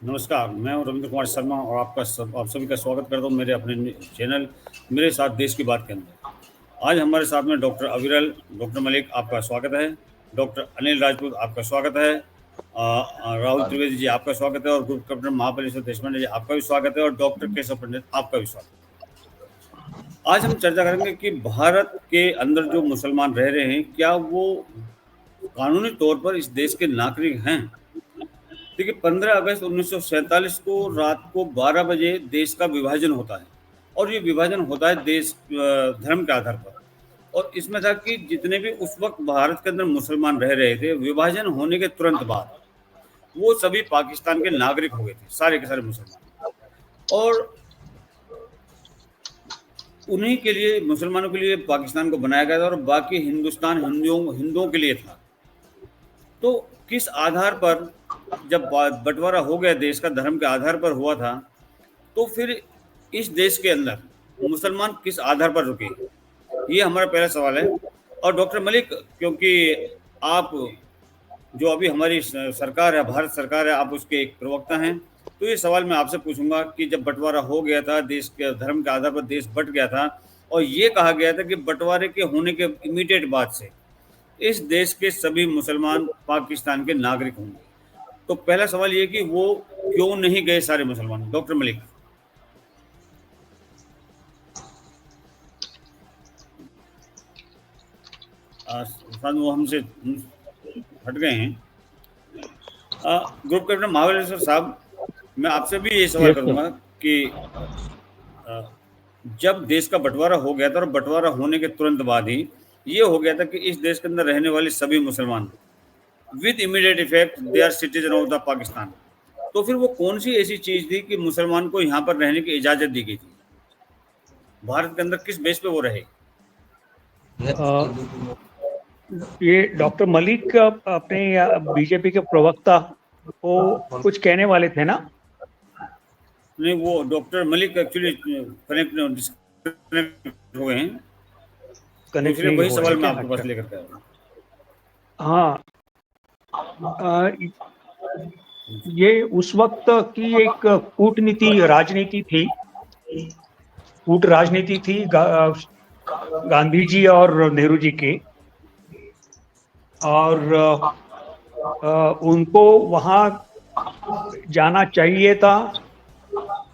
नमस्कार, मैं हूँ रविंद्र कुमार शर्मा और आप सभी का स्वागत करता हूँ मेरे अपने चैनल मेरे साथ देश की बात के अंदर। आज हमारे साथ में डॉक्टर अविरल, डॉक्टर मलिक आपका स्वागत है, डॉक्टर अनिल राजपूत आपका स्वागत है, राहुल त्रिवेदी जी आपका स्वागत है और ग्रुप कैप्टन महाबलेश्वर देशपांडे जी आपका भी स्वागत है और डॉक्टर केशव पंडित आपका भी स्वागत है। आज हम चर्चा करेंगे कि भारत के अंदर जो मुसलमान रह रहे हैं, क्या वो कानूनी तौर पर इस देश के नागरिक हैं? देखिए, 15 अगस्त 1947 को रात को 12 बजे देश का विभाजन होता है और ये विभाजन होता है देश धर्म के आधार पर। और इसमें था कि जितने भी उस वक्त भारत के अंदर मुसलमान रह रहे थे, विभाजन होने के तुरंत बाद वो सभी पाकिस्तान के नागरिक हो गए थे, सारे के सारे मुसलमान। और उन्हीं के लिए, मुसलमानों के लिए पाकिस्तान को बनाया गया था और बाकी हिंदुस्तान हिंदुओं के लिए था। तो किस आधार पर जब बंटवारा हो गया देश का, धर्म के आधार पर हुआ था, तो फिर इस देश के अंदर मुसलमान किस आधार पर रुके? ये हमारा पहला सवाल है। और डॉक्टर मलिक, क्योंकि आप जो अभी हमारी सरकार है, भारत सरकार है, आप उसके एक प्रवक्ता हैं, तो ये सवाल मैं आपसे पूछूंगा कि जब बंटवारा हो गया था, देश के धर्म के आधार पर देश बंट गया था और ये कहा गया था कि बंटवारे के होने के इमीडिएट बाद से इस देश के सभी मुसलमान पाकिस्तान के नागरिक होंगे, तो पहला सवाल ये कि वो क्यों नहीं गए सारे मुसलमान? डॉक्टर मलिक। वो हमसे हट गए हैं। ग्रुप कैप्टन महाबलेश्वर साहब, मैं आपसे भी ये सवाल करूंगा कि जब देश का बंटवारा हो गया था और बंटवारा होने के तुरंत बाद ही ये हो गया था कि इस देश के अंदर रहने वाले सभी मुसलमान with immediate effect they are citizen of the Pakistan, तो फिर वो कौन सी ऐसी चीज थी कि मुसलमान को यहाँ पर रहने की इजाजत दी गई थी? भारत के अंदर किस बेस पे वो रहे? ये डॉक्टर मलिक अपने बीजेपी के प्रवक्ता वो कुछ कहने वाले थे ना? नहीं, वो डॉक्टर मलिक एक्चुअली कनेक्ट हो गए हैं, कनेक्ट तो वही सवाल मैं अच्छा। आपके पास लेकर के आया हूँ। हाँ, ये उस वक्त की एक कूटनीति राजनीति थी, कूट राजनीति थी गांधी जी और नेहरू जी के, और उनको वहाँ जाना चाहिए था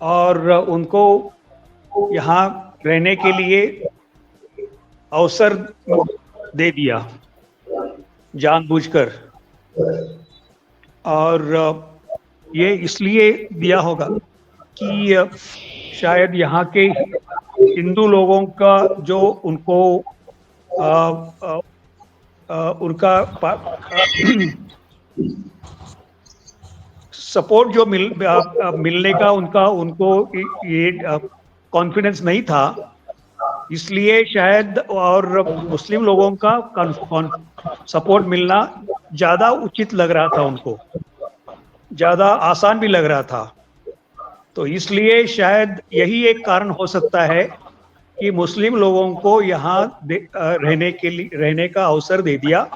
और उनको यहाँ रहने के लिए अवसर दे दिया जानबूझकर। और ये इसलिए दिया होगा कि शायद यहाँ के हिंदू लोगों का जो उनको उनका सपोर्ट जो मिलने का उनको ये कॉन्फिडेंस नहीं था, इसलिए शायद, और मुस्लिम लोगों का सपोर्ट मिलना ज़्यादा उचित लग रहा था, उनको ज़्यादा आसान भी लग रहा था। तो इसलिए शायद यही एक कारण हो सकता है कि मुस्लिम लोगों को यहाँ रहने का अवसर दे दिया।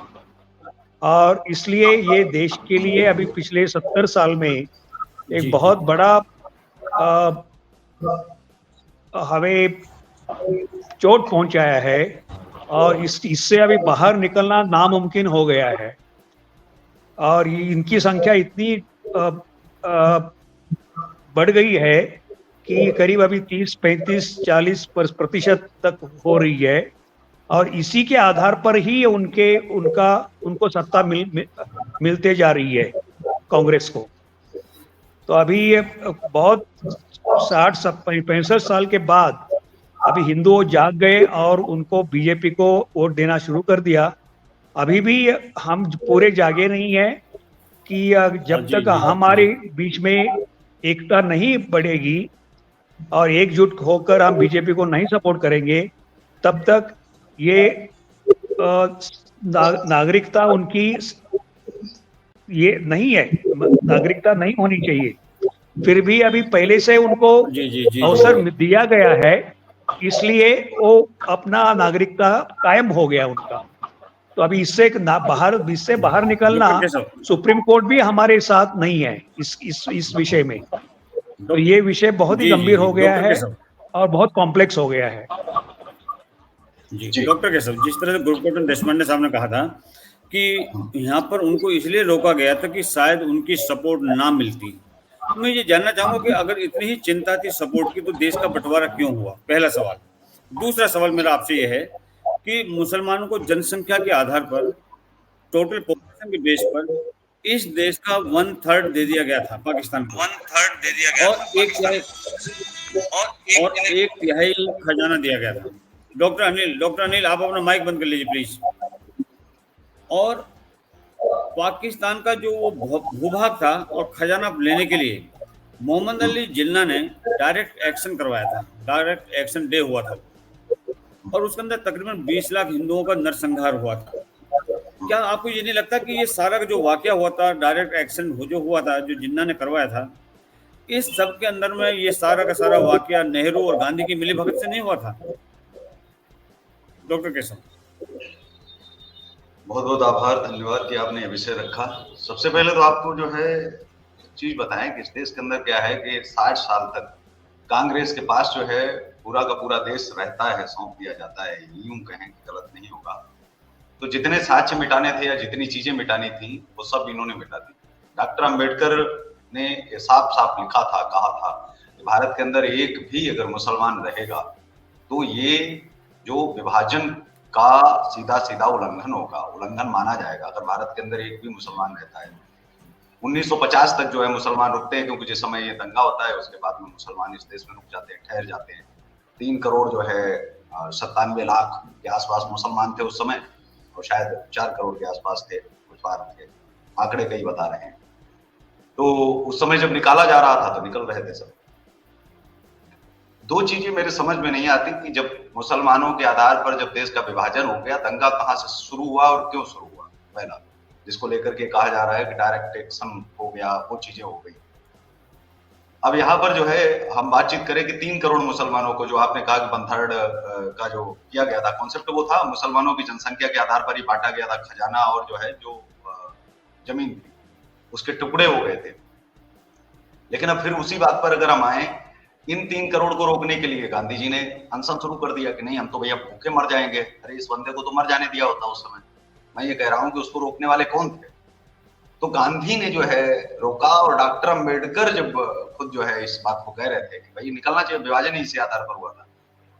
और इसलिए ये देश के लिए अभी पिछले 70 साल में एक बहुत बड़ा हमें चोट पहुंचाया है और इससे अभी बाहर निकलना नामुमकिन हो गया है। और इनकी संख्या इतनी बढ़ गई है कि करीब अभी 30, 35, 40% तक हो रही है, और इसी के आधार पर ही उनको सत्ता मिलते जा रही है कांग्रेस को। तो अभी ये बहुत 60-65 साल के बाद अभी हिंदू जाग गए और उनको बीजेपी को वोट देना शुरू कर दिया। अभी भी हम पूरे जागे नहीं हैं कि जब तक हमारे बीच में एकता नहीं बढ़ेगी और एकजुट होकर हम बीजेपी को नहीं सपोर्ट करेंगे, तब तक ये नागरिकता उनकी ये नहीं है, नागरिकता नहीं होनी चाहिए। फिर भी अभी पहले से उनको अवसर दिया गया है, इसलिए वो अपना नागरिकता कायम हो गया उनका। तो अभी इससे इससे बाहर निकलना, डॉक्टर केशव, सुप्रीम कोर्ट भी हमारे साथ नहीं है इस विषय में। तो ये विषय बहुत ही जी जी गंभीर जी हो गया डॉक्टर है केशव, और बहुत कॉम्प्लेक्स हो गया है। जी जी। डॉक्टर केशव, जिस तरह से गुरकोटन देशपांडे साहब ने कहा था कि यहाँ पर उनको इसलिए रोका गया था कि शायद उनकी सपोर्ट ना मिलती। मैं ये जानना चाहूंगा कि अगर इतनी ही चिंता थी सपोर्ट की तो देश का बंटवारा क्यों हुआ, पहला सवाल। दूसरा सवाल मेरा आपसे ये है कि मुसलमानों को जनसंख्या के आधार पर, टोटल पॉपुलेशन के बेस पर इस देश का 1/3 दे दिया गया था पाकिस्तान को, 1/3 दे दिया गया और था एक तिहाई पाकिस्तान को, और एक तिहाई खजाना दिया गया था। डॉक्टर अनिल आप अपना माइक बंद कर लीजिए प्लीज। और पाकिस्तान का जो वो भूभाग था और खजाना लेने के लिए मोहम्मद अली जिन्ना ने डायरेक्ट एक्शन करवाया था, डायरेक्ट एक्शन डे हुआ था, और उसके अंदर तकरीबन 20 लाख हिंदुओं का नरसंहार हुआ था। क्या आपको ये नहीं लगता कि ये सारा जो वाकया हुआ था, डायरेक्ट एक्शन जो हुआ था, जो जिन्ना ने करवाया था, इस सब के अंदर में ये सारा का सारा वाकया नेहरू और गांधी की मिलीभगत से नहीं हुआ था? डॉक्टर केशव, बहुत बहुत आभार, धन्यवाद कि आपने ये विषय रखा। सबसे पहले तो आपको जो है चीज बताएं कि इस देश के अंदर क्या है कि 60 साल तक कांग्रेस के पास जो है पूरा का पूरा देश रहता है, सौंप दिया जाता है, यूं कहें कि गलत नहीं होगा। तो जितने साक्ष्य मिटाने थे या जितनी चीजें मिटानी थी वो सब इन्होंने मिटा दी। डॉक्टर अम्बेडकर ने साफ साफ लिखा था, कहा था कि भारत के अंदर एक भी अगर मुसलमान रहेगा तो ये जो विभाजन का सीधा सीधा उल्लंघन होगा, उल्लंघन माना जाएगा अगर भारत के अंदर एक भी मुसलमान रहता है। 1950 तक जो है मुसलमान रुकते हैं, क्योंकि जिस समय ये दंगा होता है उसके बाद में मुसलमान इस देश में रुक जाते हैं, ठहर जाते हैं। 3 करोड़ जो है 97 लाख के आसपास मुसलमान थे उस समय, और शायद 4 करोड़ के आसपास थे, कुछ बार थे, आंकड़े कई बता रहे हैं। तो उस समय जब निकाला जा रहा था तो निकल रहे थे सब। दो चीजें मेरे समझ में नहीं आती कि जब मुसलमानों के आधार पर जब देश का विभाजन हो गया, दंगा कहां से शुरू हुआ और क्यों शुरू हुआ, पहला, जिसको लेकर के कहा जा रहा है कि डायरेक्ट एक्शन हो गया, वो चीजें हो गई। अब यहाँ पर जो है हम बातचीत करें कि 3 करोड़ मुसलमानों को, जो आपने कहा कि 1/3 का जो किया गया था कॉन्सेप्ट, वो था मुसलमानों की जनसंख्या के आधार पर ही बांटा गया था खजाना, और जो है जो जमीन थी उसके टुकड़े हो गए थे। लेकिन अब फिर उसी बात पर अगर हम आए, इन 3 करोड़ को रोकने के लिए गांधी जी ने अनशन शुरू कर दिया कि नहीं, हम तो भैया भूखे मर जाएंगे। अरे इस बंदे को तो मर जाने दिया होता उस समय। मैं ये कह रहा हूं कि उसको रोकने वाले कौन थे? तो गांधी ने जो है रोका, और डॉक्टर अम्बेडकर जब खुद जो है इस बात को कह रहे थे कि भाई निकलना चाहिए, विभाजन ही इसी आधार पर हुआ था,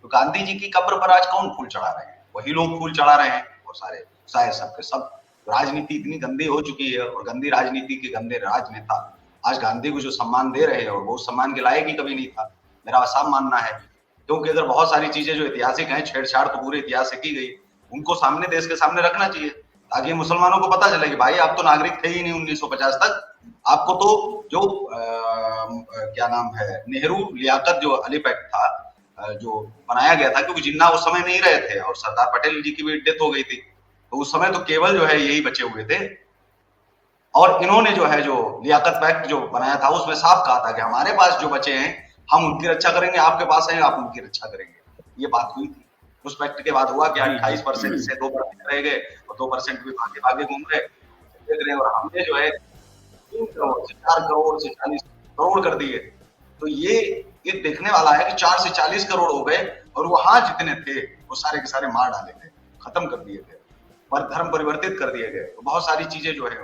तो गांधी जी की कब्र पर आज कौन फूल चढ़ा रहे हैं? वही लोग फूल चढ़ा रहे हैं, और सारे शायद सबके सब। राजनीति इतनी गंदी हो चुकी है, और गंदी राजनीति के गंदे राजनेता आज गांधी को जो सम्मान दे रहे हैं, और वो सम्मान के लायक ही कभी नहीं था, मेरा साफ मानना है। क्योंकि अगर बहुत सारी चीजें जो ऐतिहासिक हैं, छेड़छाड़ तो पूरे इतिहास से की गई, उनको सामने, देश के सामने रखना चाहिए, ताकि मुसलमानों को पता चले कि भाई आप तो नागरिक थे ही नहीं 1950 तक। आपको तो जो क्या नाम है, नेहरू लियाकत जो अली पैक्ट था, जो बनाया गया था, क्योंकि जिन्ना उस समय नहीं रहे थे और सरदार पटेल जी की भी डेथ हो गई थी, तो उस समय तो केवल जो है यही बचे हुए थे। और इन्होंने जो है जो लियाकत पैक्ट जो बनाया था उसमें साफ कहा था कि हमारे पास जो बचे हैं हम उनकी रक्षा करेंगे, आपके पास है आप उनकी रक्षा करेंगे। ये बात हुई थी। उस पैक्ट के बाद हुआ कि 28% से 2% रह गए, और 2% भी भागे भागे घूम रहे देख रहे हैं, और हमने जो है 3 करोड़ से 4 करोड़ से 40 करोड़ कर दिए। तो ये देखने वाला है कि 4 से 40 करोड़ हो गए, और वहां जितने थे वो सारे के सारे मार डाले गए, खत्म कर दिए गए, पर धर्म परिवर्तित कर दिए गए। तो बहुत सारी चीजें जो है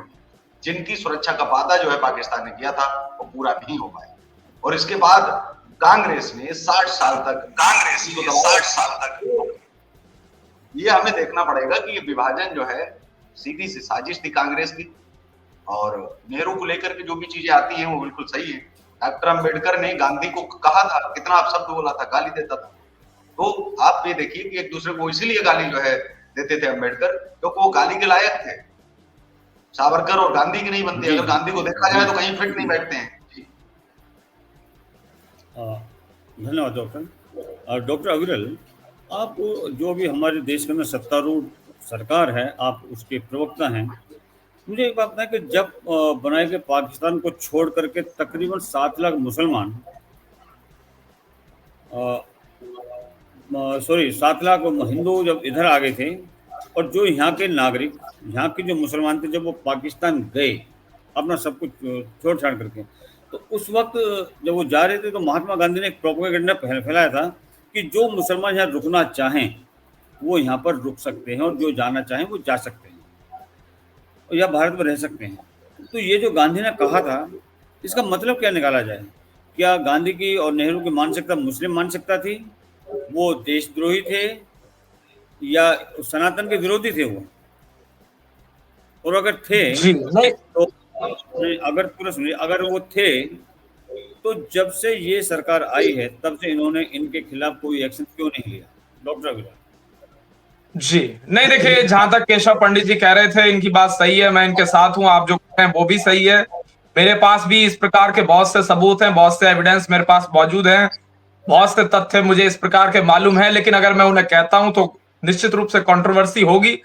जिनकी सुरक्षा का वादा जो है पाकिस्तान ने किया था वो पूरा नहीं हो पाया। और इसके बाद कांग्रेस ने 60 साल तक ये हमें देखना पड़ेगा कि ये विभाजन जो है सीधी सी साजिश थी कांग्रेस की, और नेहरू को लेकर के जो भी चीजें आती हैं वो बिल्कुल सही है। डॉक्टर अम्बेडकर ने गांधी को कहा था, कितना आप शब्द बोला था, गाली देता था। तो आप ये देखिए कि एक दूसरे को इसीलिए गाली जो है देते थे अम्बेडकर, क्योंकि वो गाली के लायक थे। सावरकर और गांधी की नहीं बनती। अगर गांधी को देखा जाए तो कहीं फिट नहीं बैठते हैं। धन्यवाद डॉक्टर। डॉक्टर अविरल, आप जो भी हमारे देश के अंदर सत्तारूढ़ सरकार है, आप उसके प्रवक्ता हैं, मुझे एक बात बताएं कि जब बनाए गए पाकिस्तान को छोड़ करके तकरीबन 7 लाख मुसलमान, 7 लाख हिंदू जब इधर आ गए थे, और जो यहाँ के नागरिक, यहाँ के जो मुसलमान थे, जब वो पाकिस्तान गए अपना सब कुछ छोड़ छाड़ करके, तो उस वक्त जब वो जा रहे थे तो महात्मा गांधी ने एक प्रोपेगेंडा फैलाया था कि जो मुसलमान यहाँ रुकना चाहें वो यहाँ पर रुक सकते हैं, और जो जाना चाहें वो जा सकते हैं, और या भारत में रह सकते हैं। तो ये जो गांधी ने कहा था, इसका मतलब क्या निकाला जाए? क्या गांधी की और नेहरू की मानसिकता मुस्लिम मानसिकता थी? वो देशद्रोही थे या सनातन के विरोधी थे वो? और अगर थे जी नहीं, तो नहीं, अगर पूरा सुनिए, अगर वो थे तो जब से ये सरकार आई है तब से इन्होंने इनके खिलाफ कोई एक्शन क्यों नहीं लिया? डॉक्टर अविनाश। जी नहीं, देखिए जहां तक केशव पंडित जी कह रहे थे इनकी बात सही है, मैं इनके साथ हूं, आप जो कह रहे हैं वो भी सही है। मेरे पास भी इस प्रकार के बहुत से सबूत हैं, बहुत से एविडेंस मेरे पास मौजूद हैं, बहुत से तथ्य मुझे इस प्रकार के मालूम है, लेकिन अगर मैं उन्हें कहता हूं तो निश्चित रूप से कंट्रोवर्सी होगी।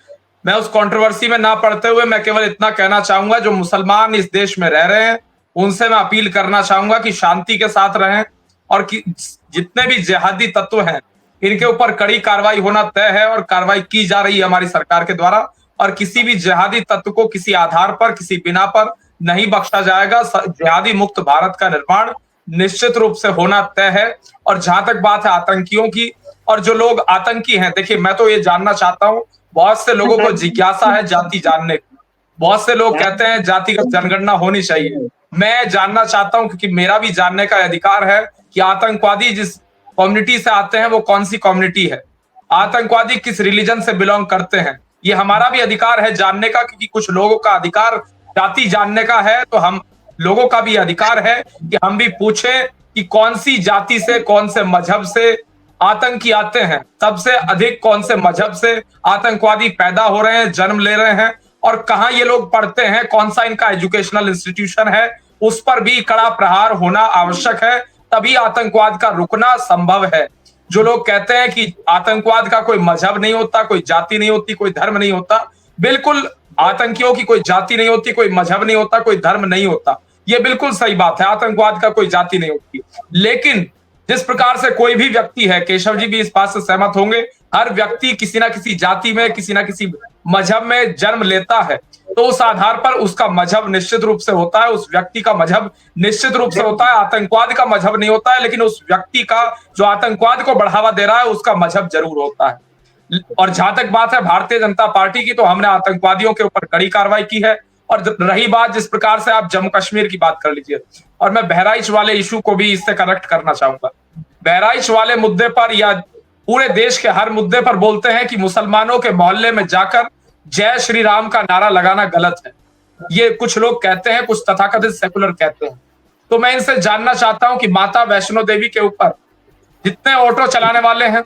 मैं उस कंट्रोवर्सी में ना पड़ते हुए मैं केवल इतना कहना चाहूंगा, जो मुसलमान इस देश में रह रहे हैं उनसे मैं अपील करना चाहूंगा कि शांति के साथ रहें, और कि जितने भी जिहादी तत्व हैं इनके ऊपर कड़ी कार्रवाई होना तय है, और कार्रवाई की जा रही है हमारी सरकार के द्वारा, और किसी भी जिहादी तत्व को किसी आधार पर, किसी बिना पर नहीं बख्शा जाएगा। जिहादी मुक्त भारत का निर्माण निश्चित रूप से होना तय है। और जहां तक बात है आतंकियों की, और जो लोग आतंकी हैं, देखिए मैं तो ये जानना चाहता हूं, बहुत से लोगों को जिज्ञासा है जाति जानने की, बहुत से लोग कहते हैं जातिगत जनगणना होनी चाहिए। मैं जानना चाहता हूं, क्योंकि मेरा भी जानने का अधिकार है कि आतंकवादी जिस कम्युनिटी से आते हैं वो कौन सी कम्युनिटी है, आतंकवादी किस रिलीजन से बिलोंग करते हैं, ये हमारा भी अधिकार है जानने का। क्योंकि कुछ लोगों का अधिकार जाति जानने का है, तो हम लोगों का भी अधिकार है कि हम भी पूछें कि कौन सी जाति से, कौन से मजहब से आतंकी आते हैं, सबसे अधिक कौन से मजहब से आतंकवादी पैदा हो रहे हैं, जन्म ले रहे हैं, और कहां ये लोग पढ़ते हैं, कौन सा इनका एजुकेशनल इंस्टीट्यूशन है, उस पर भी कड़ा प्रहार होना आवश्यक है, तभी आतंकवाद का रुकना संभव है। जो लोग कहते हैं कि आतंकवाद का कोई मजहब नहीं होता, कोई जाति नहीं होती, कोई धर्म नहीं होता, बिल्कुल आतंकियों की कोई जाति नहीं होती, कोई मजहब नहीं होता, कोई धर्म नहीं होता, ये बिल्कुल सही बात है, आतंकवाद का कोई जाति नहीं होती। लेकिन जिस प्रकार से कोई भी व्यक्ति है, केशव जी भी इस बात से सहमत होंगे, हर व्यक्ति किसी ना किसी जाति में, किसी ना किसी मजहब में जन्म लेता है, तो उस आधार पर उसका मजहब निश्चित रूप से होता है, उस व्यक्ति का मजहब निश्चित रूप से होता है। आतंकवाद का मजहब नहीं होता है, लेकिन उस व्यक्ति का जो आतंकवाद को बढ़ावा दे रहा है उसका मजहब जरूर होता है। और जहां तक बात है भारतीय जनता पार्टी की, तो हमने आतंकवादियों के ऊपर कड़ी कार्रवाई की है। और रही बात जिस प्रकार से आप जम्मू कश्मीर की बात कर लीजिए, और मैं बहराइच वाले इशू को भी इससे कनेक्ट करना चाहूंगा। बहराइच वाले मुद्दे पर या पूरे देश के हर मुद्दे पर बोलते हैं कि मुसलमानों के मोहल्ले में जाकर जय श्री राम का नारा लगाना गलत है, ये कुछ लोग कहते हैं, कुछ तथाकथित सेकुलर कहते हैं। तो मैं इनसे जानना चाहता हूं कि माता वैष्णो देवी के ऊपर जितने ऑटो चलाने वाले हैं,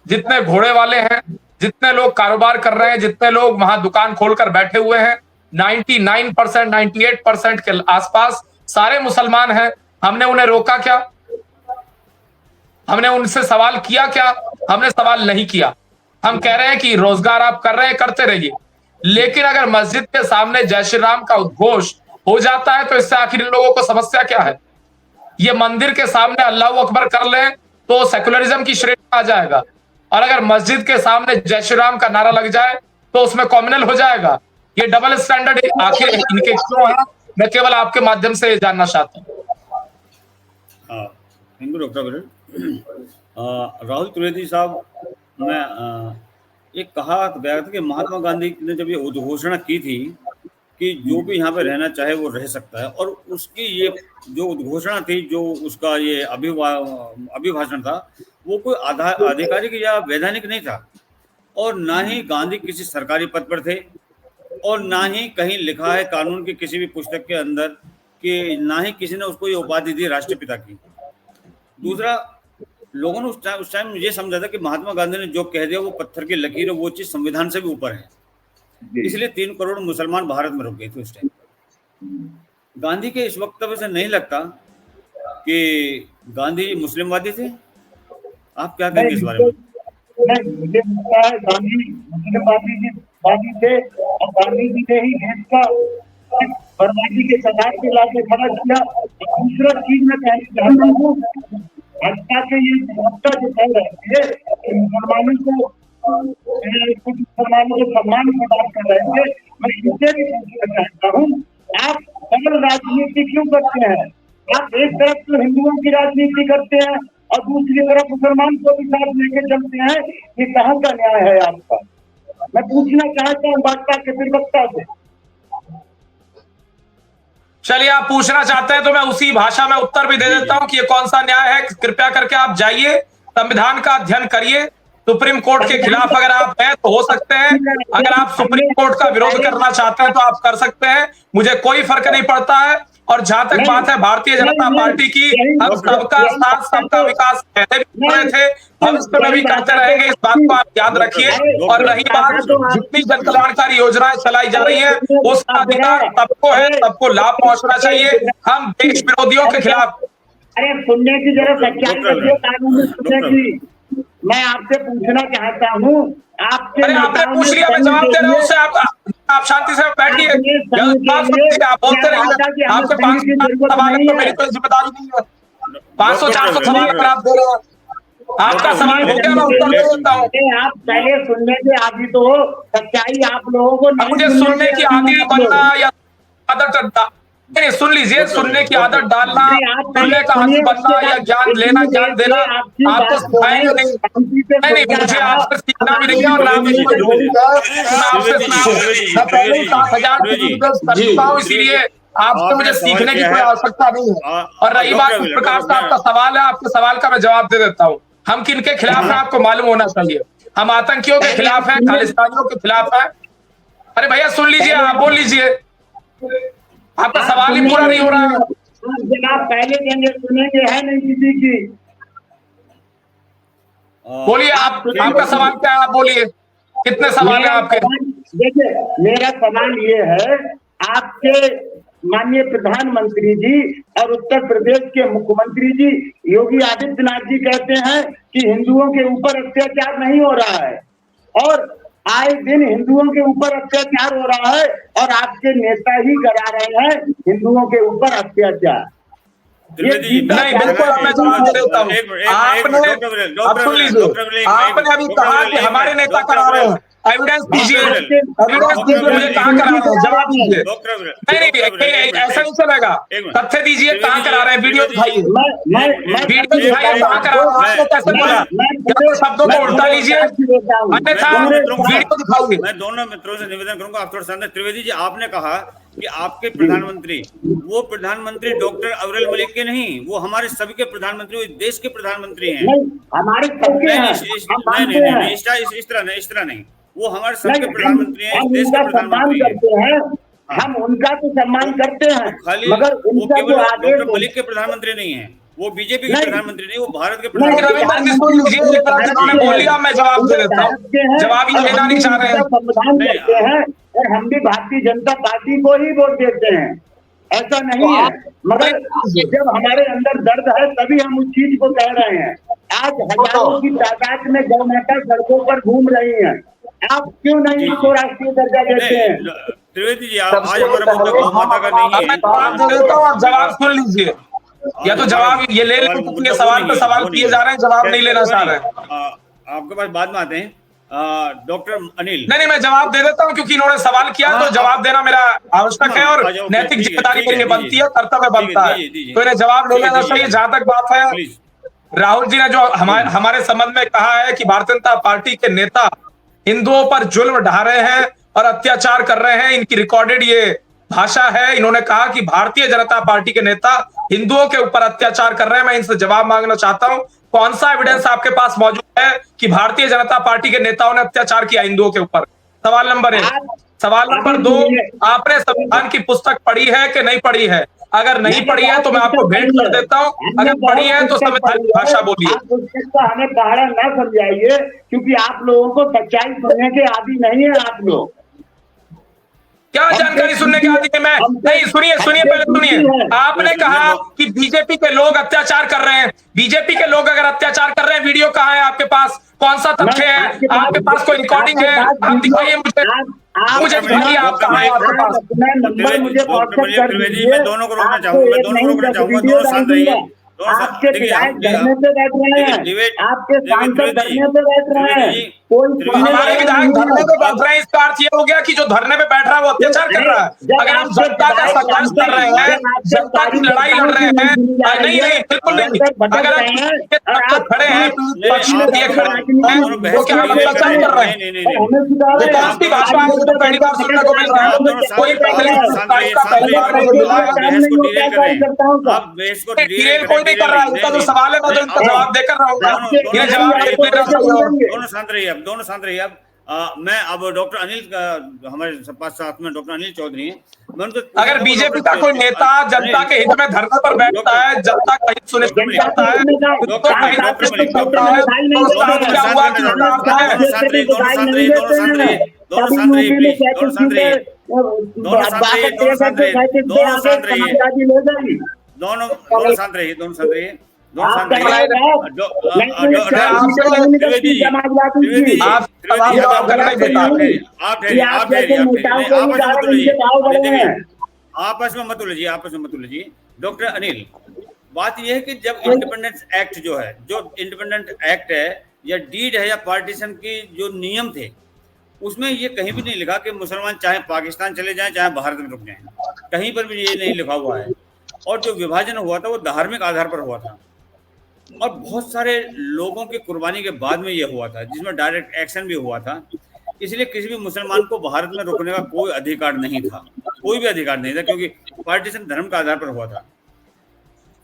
जितने घोड़े वाले हैं, जितने लोग कारोबार कर रहे हैं, जितने लोग वहां दुकान खोलकर बैठे हुए हैं, 99%, 98% के आसपास सारे मुसलमान हैं। हमने उन्हें रोका क्या? हमने उनसे सवाल किया क्या? हमने सवाल नहीं किया। हम कह रहे हैं कि रोजगार आप कर रहे हैं, करते रहिए, लेकिन अगर मस्जिद के सामने जय श्री राम का उद्घोष हो जाता है तो इससे आखिर इन लोगों को समस्या क्या है? ये मंदिर के सामने अल्लाह अकबर कर लें तो सेकुलरिज्म की श्रेणी में आ जाएगा, और अगर मस्जिद के सामने जय श्री राम का नारा लग जाए तो उसमें कॉम्युनल हो जाएगा। ये डबल स्टैंडर्ड आखिर इनके क्यों है? मैं केवल आपके माध्यम से जानना चाहता हूँ। थैंक यू डॉक्टर अविरल। राहुल त्रिवेदी साहब, मैं एक कहा गया था कि महात्मा गांधी ने जब ये उद्घोषणा की थी कि जो भी यहाँ पे रहना चाहे वो रह सकता है, और उसकी ये जो उद्घोषणा थी, जो उसका ये अभिभाषण था, वो कोई आधिकारिक या वैधानिक नहीं था, और ना ही गांधी किसी सरकारी पद पर थे, और ना ही कहीं लिखा है कानून की किसी भी पुस्तक के अंदर कि ना ही किसी ने उसको ये उपाधि दी राष्ट्रपिता की। दूसरा, लोगों ने उस टाइम ये समझा था कि महात्मा गांधी ने जो कह दिया वो पत्थर की लकीर है, वो चीज़ संविधान से भी ऊपर है, इसलिए 3 करोड़ मुसलमान भारत में रुक गए थे उस टाइम। गांधी के इस वक्तव्य से नहीं लगता कि गांधी मुस्लिमवादी थे? आप क्या कहेंगे इस बारे में? नहीं, मुझे लगता है गांधी मुस्लिमवादी थे, और गांधी जी ने ही देश का बर्बादी के कगार पे लाके खड़ा किया। दूसरा चीज मैं कहना चाहता हूँ, भाजपा के ये जो कह रहे थे कि मुसलमानों को कुछ मुसलमानों के सम्मान की बात कर रहे थे, मैं इनसे भी पूछना चाहता हूँ, आप डबल राजनीति क्यों करते हैं? आप एक तरफ तो हिंदुओं की राजनीति करते हैं और दूसरी तरफ मुसलमान को भी साथ लेके चलते हैं, ये कहाँ का न्याय है आपका? मैं पूछना चाहता हूँ भाजपा के प्रवक्ता से। चलिए, आप पूछना चाहते हैं तो मैं उसी भाषा में उत्तर भी दे देता हूं कि ये कौन सा न्याय है। कृपया करके आप जाइए, संविधान का अध्ययन करिए। सुप्रीम कोर्ट के खिलाफ अगर आप हैं तो हो सकते हैं, अगर आप सुप्रीम कोर्ट का विरोध करना चाहते हैं तो आप कर सकते हैं, मुझे कोई फर्क नहीं पड़ता है। और जहां तक बात है भारतीय जनता पार्टी की, हम सबका साथ सबका विकास पहले भी कर रहे थे, भविष्य में भी करते रहेंगे, इस बात को आप याद रखिए। और रही बात जितनी जन कल्याणकारी योजनाएं चलाई जा रही है, उसका अधिकार सबको है, सबको लाभ पहुंचना चाहिए। हम देश विरोधियों के खिलाफ। अरे सुनने की जरूरत है, कानून में सुनने की। मैं आपसे पूछना चाहता हूँ, आपके अरे आपने पूछ लिया, मैं जवाब दे रहा हूँ उससे। आप शांति से बैठिए, आप बोलते रहिए। आपसे 500 सवाल है तो मेरी कोई जिम्मेदारी नहीं है। 500-400 सवाल अगर आप दे रहे हैं, आपका सवाल हो गया, मैं उत्तर दे देता हूँ। आप पहले सुनने के आदि तो सच्चाई आप लोगों को मुझे सुनने की आदत बनना या आदत नहीं, सुन लीजिए, सुनने की आदत डालना, सुनने का आदि बनना या ज्ञान लेना, ज्ञान देना आपको सिखाएंगे नहीं, मुझे आपसे सीखना भी नहीं है और नाम भी मैं आपसे मैं पहले ही 7,000 करता हूँ, इसीलिए आपसे मुझे सीखने की कोई आवश्यकता नहीं है। और रही बात प्रकाश साहब का सवाल है, आपके सवाल का मैं जवाब दे देता हूँ। हम किनके खिलाफ हैं आपको मालूम होना चाहिए। हम आतंकियों के खिलाफ हैं, खालिस्तानियों के खिलाफ हैं। अरे भैया सुन लीजिए, आप बोल लीजिए, आपका सवाल ही पूरा नहीं हो रहा है। जनाब पहले देंगे, सुनेंगे है नहीं किसी की। बोलिए, आपका सवाल क्या है, आप बोलिए, कितने सवाल हैं आपके? देखिए, मेरा सवाल ये है, आपके माननीय प्रधानमंत्री जी और उत्तर प्रदेश के मुख्यमंत्री जी योगी आदित्यनाथ जी कहते हैं कि हिंदुओं के ऊपर अत्याचार नहीं हो रहा है, और आए दिन हिंदुओं के ऊपर अत्याचार हो रहा है, और आपके नेता ही करा रहे हैं हिंदुओं के ऊपर अत्याचार। नहीं, बिल्कुल मैं जवाब दे देता हूँ। आप सुन लीजिए, आपने अभी कहा कि हमारे नेता करा रहे हैं, एविडेंस दीजिए, एविडेंस दीजिए, मुझे कहाँ करा रहे हैं, जवाब दीजिए। नहीं, ऐसा नहीं चलेगा, तथ्य दीजिए, कहाँ करा रहे हैं, वीडियो दिखाइए, वीडियो दिखाइए, कहाँ करा रहे हैं, आपको कैसे बोला, शब्दों को उल्टा लीजिए, अन्यथा वीडियो दिखाइए। मैं दोनों मित्रों से निवेदन करूंगा, आप थोड़ा सामने। त्रिवेदी जी, आपने कहा कि आपके प्रधानमंत्री, वो प्रधानमंत्री डॉक्टर अविरल मलिक के नहीं, वो हमारे सभी के प्रधानमंत्री, देश के प्रधानमंत्री हैं। हमारे सबके हैं। नहीं, इस तरह नहीं, वो हमारे सबके प्रधानमंत्री हैं, देश के प्रधानमंत्री हैं। हम उनका तो सम्मान करते हैं, खाली मगर वो केवल डॉक्टर मलिक के प्रधानमंत्री नहीं है, वो बीजेपी के प्रधानमंत्री नहीं, वो भारत के प्रधानमंत्री। बोल लिया, मैं जवाब दे देता हूँ, जवाब ये लेना नहीं चाह रहे हैं। संविधान करते हैं और हम भी भारतीय जनता पार्टी को ही वोट देते हैं, ऐसा नहीं है। मगर जब हमारे अंदर दर्द है तभी हम उस चीज को कह रहे हैं। आज हजारों की तादाद में गौ माता सड़कों पर घूम रही हैं, आप क्यों नहीं इसको राष्ट्रीय दर्जा देते हैं? त्रिवेदी जी, आज हमारा मुद्दा गौ माता का नहीं है। जवाब सुन लीजिए, या तो जवाब ये ले लें, ये सवाल पे सवाल किए जा रहे हैं, जवाब नहीं लेना चाह रहे हैं। आपके पास बाद में आते हैं डॉक्टर अनिल। नहीं, मैं जवाब दे देता हूँ, क्योंकि इन्होंने सवाल किया तो जवाब देना मेरा आवश्यक है और नैतिक जिम्मेदारी मेरी बनती है, कर्तव्य बनता है, तो इन्हें जवाब ले लेना चाहिए। जहां तक बात है, राहुल जी ने जो हमारे संबंध में कहा है कि भारतीय जनता पार्टी के नेता हिंदुओं पर जुल्म ढा रहे हैं और अत्याचार कर रहे हैं, इनकी रिकॉर्डेड ये भाषा है। इन्होंने कहा कि भारतीय जनता पार्टी के नेता हिंदुओं के ऊपर अत्याचार कर रहे हैं। मैं इनसे जवाब मांगना चाहता हूं, कौन सा एविडेंस आपके पास मौजूद है कि भारतीय जनता पार्टी के नेताओं ने अत्याचार किया हिंदुओं के ऊपर? सवाल नंबर 1। सवाल नंबर 2, आपने संविधान की पुस्तक पढ़ी है कि नहीं पढ़ी है? अगर नहीं पढ़ी है तो मैं आपको भेंट कर देता हूं, अगर पढ़ी है तो संविधान की भाषा बोलिए। हमें पहाड़ा ना समझाइए, क्योंकि आप लोगों को सच्चाई सुनने के आदि नहीं है। आप लोग क्या जानकारी सुनने के आदि है? मैं नहीं, सुनिए पहले सुनिए। आपने कहा कि बीजेपी के लोग अत्याचार कर रहे हैं। बीजेपी के लोग अगर अत्याचार कर रहे हैं, वीडियो कहाँ है आपके पास? कौन सा तथ्य है आपके पास? कोई रिकॉर्डिंग है? आप दिखाइए मुझे दिखाइए, आप कहाँ है आपके पास? त्रिवेदी, मैं दोनों को रोकना चाहूंगा, दोनों शांत रहिए। आपके देखिए, विधायक हम- धरने पे बैठ रहे हैं, त्रिवेदी- आपके सांसद त्रिवेदी धरने पे बैठ रहे त्रिवेदी हैं, जी, कोई त्रिवेदी सुनने हमारे वाला विधायक नहीं धरने है। पे बैठ रहे हैं, इसका अर्थ ये हो गया कि जो धरने पे बैठ रहा है वो अत्याचार कर रहा है। जब अगर हम आपके जनता का विधायक संघर्ष कर रहे हैं, जब आपके जनता की लड़ाई लड़ रहे हैं, नहीं नहीं बिल्कुल नहीं, जनता भटक अगर रहे हैं आप और आप खड़े हैं पक्ष में दिए खड़े हैं, तो क्या आप अत्याचार कर रहे हैं? ये कौन सी भाषा है जो पहली बार सुनने को मिल रहा है? कोई पहली बार नहीं मिला है। आप बहस को डिरेल कोई नहीं कर रहा है, उनका जो सवाल है मैं तो उनका जवाब देकर रहूंगा। ये जवाब नहीं दे रहा था। दोनों शांत रहिए अब, दोनों शांत रहिए अब। मैं अब डॉक्टर अनिल का, हमारे पास साथ में डॉक्टर अनिल चौधरी हैं, मैं उनको अगर बीजेपी का कोई नेता जनता के हित में धरने पर बैठता है, जनता का हित सुनिश्चित करता है, उसको कहीं ना कहीं करता है, तो उसका अर्थ क्या हुआ कि उसका अर्थ है दोनों शांत रहिए, दोनों शांत रहिए, दोनों शांत रहिए, दोनों शांत रहिए, प्लीज, दोनों शांत रहिए, दोनों शांत रहिए, दोनों शांत रहिए, दोनों शांत रहिए, दोनों दोनों शांत रहिए, दोनों शांत रहिए, दोनों शांत रहिए। त्रिवेदी जी, त्रिवेदी जी, आप त्रिवेदी जी, जवाब करना ही देता है। आप ठहरिए, आप ठहरिए, आप ठहरिए, आपस में मत उलझिए, आपस में मत उलझिए। डॉक्टर अनिल, बात यह है कि जब इंडिपेंडेंस एक्ट जो है, जो इंडिपेंडेंट एक्ट है या डीड है या पार्टीशन के जो नियम थे, उसमें ये कहीं भी नहीं लिखा कि मुसलमान चाहे पाकिस्तान चले जाएं चाहे भारत में रुक जाएं, कहीं पर भी ये नहीं लिखा हुआ है। और जो विभाजन हुआ था वो धार्मिक आधार पर हुआ था और बहुत सारे लोगों की कुर्बानी के बाद में ये हुआ था, जिसमें डायरेक्ट एक्शन भी हुआ था। इसलिए किसी भी मुसलमान को भारत में रुकने का कोई अधिकार नहीं था, कोई भी अधिकार नहीं था, क्योंकि पार्टीशन धर्म के आधार पर हुआ था।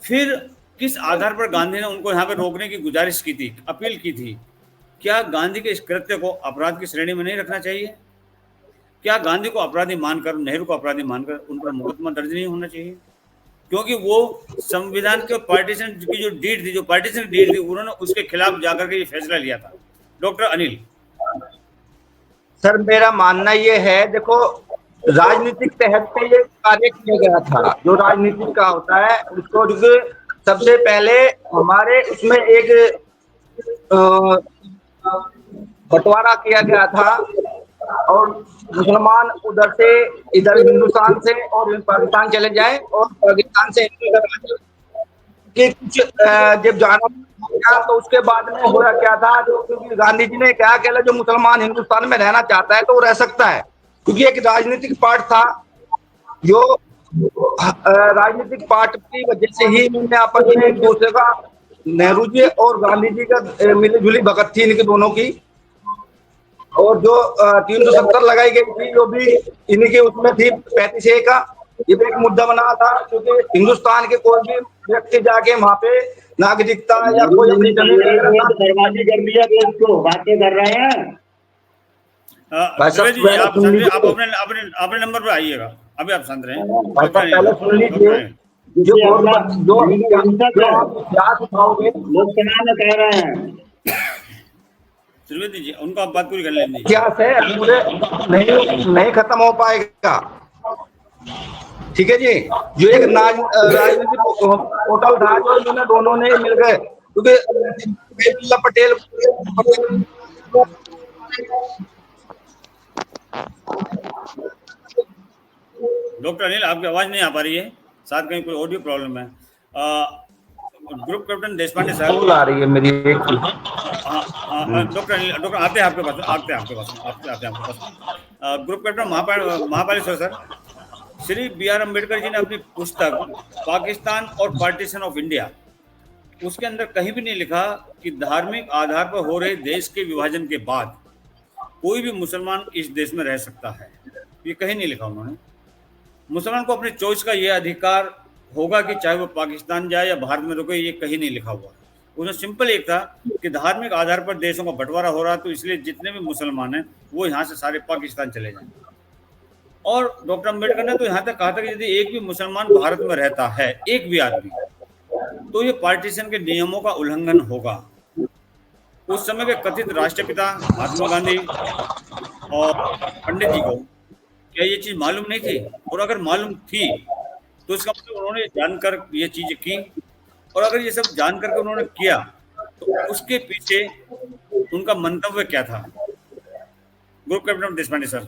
फिर किस आधार पर गांधी ने उनको यहाँ पर रोकने की गुजारिश की थी, अपील की थी? क्या गांधी के इस कृत्य को अपराध की श्रेणी में नहीं रखना चाहिए? क्या गांधी को अपराधी मानकर, नेहरू को अपराधी मानकर उन पर मुकदमा दर्ज नहीं होना चाहिए? क्योंकि वो संविधान के पार्टीशन की जो डीड थी, जो पार्टीशन की डीड थी, उन्होंने उसके खिलाफ जाकर के ये फैसला लिया था। डॉक्टर अनिल सर, मेरा मानना ये है, देखो राजनीतिक तहत पे ये कार्य किया गया था, जो राजनीतिक का होता है उसको सबसे पहले हमारे उसमें एक बंटवारा किया गया था और मुसलमान उधर से इधर हिंदुस्तान से और पाकिस्तान चले जाए और पाकिस्तान से कि कुछ जब जाना गया तो उसके बाद में हुआ क्या था, जो क्योंकि गांधी जी ने कहा कि जो मुसलमान हिंदुस्तान में रहना चाहता है तो वो रह सकता है, क्योंकि एक राजनीतिक पार्ट था। जो राजनीतिक पार्ट की वजह से ही इन्होंने आपस में एक दूसरे का, नेहरू जी और गांधी जी का मिली जुली भगत थी इनकी दोनों की। और जो 370 लगाई गई थी जो भी इन्हीं के उसमें थी 35A का, ये भी एक मुद्दा बना था, क्योंकि हिंदुस्तान के कोई भी व्यक्ति जाके वहाँ पे नागरिकता या कोई अपनी जमीन बर्बादी कर दिया देश को, बातें कर रहे हैं। त्रिवेदी जी, आप अपने नंबर पर आइएगा, अभी आप शांत रहे। पहले सुन लीजिए, जो जात उठाओगे लोकसभा में कह रहे हैं, त्रिवेदी जी, उनको आप बात पूरी कर लेंगे। क्या से पूरे नहीं खत्म हो पाएगा, ठीक है जी। जो एक राजनीतिक पोर्टल था जो इन्होंने दोनों ने मिल गए, क्योंकि पटेल डॉक्टर अनिल, आपकी आवाज नहीं आ पा रही है, साथ कहीं कोई ऑडियो प्रॉब्लम है। ग्रुप कैप्टन देशपांडे साहब आ रही है मेरी एक। डॉक्टर अनिल, डॉक्टर आते हैं आपके पास। Group captain Mahapaleshwar sir, Shri B.R. Ambedkar ji ने अपनी पुस्तक पाकिस्तान और पार्टीशन ऑफ इंडिया, उसके अंदर कहीं भी नहीं लिखा कि धार्मिक आधार पर हो रहे देश के विभाजन के बाद कोई भी मुसलमान इस देश में रह सकता है, ये कहीं नहीं लिखा उन्होंने। मुसलमान को अपनी चॉइस का ये अधिकार होगा कि चाहे वो पाकिस्तान जाए या भारत में रुके, ये कहीं नहीं लिखा हुआ। उसमें सिंपल एक था कि धार्मिक आधार पर देशों का बंटवारा हो रहा, तो इसलिए जितने भी मुसलमान हैं वो यहाँ से सारे पाकिस्तान चले जाएं। और डॉक्टर अम्बेडकर ने तो यहाँ तक कहा था कि यदि एक भी मुसलमान भारत में रहता है, एक भी आदमी, तो ये पार्टीशन के नियमों का उल्लंघन होगा। उस समय के कथित राष्ट्रपिता महात्मा गांधी और पंडित जी को क्या ये चीज मालूम नहीं थी? और अगर मालूम थी तो इसका मतलब उन्होंने जानकर ये चीज की, और अगर ये सब जानकर के उन्होंने किया तो उसके पीछे उनका मंतव्य क्या था? Group captain Deshpande sir.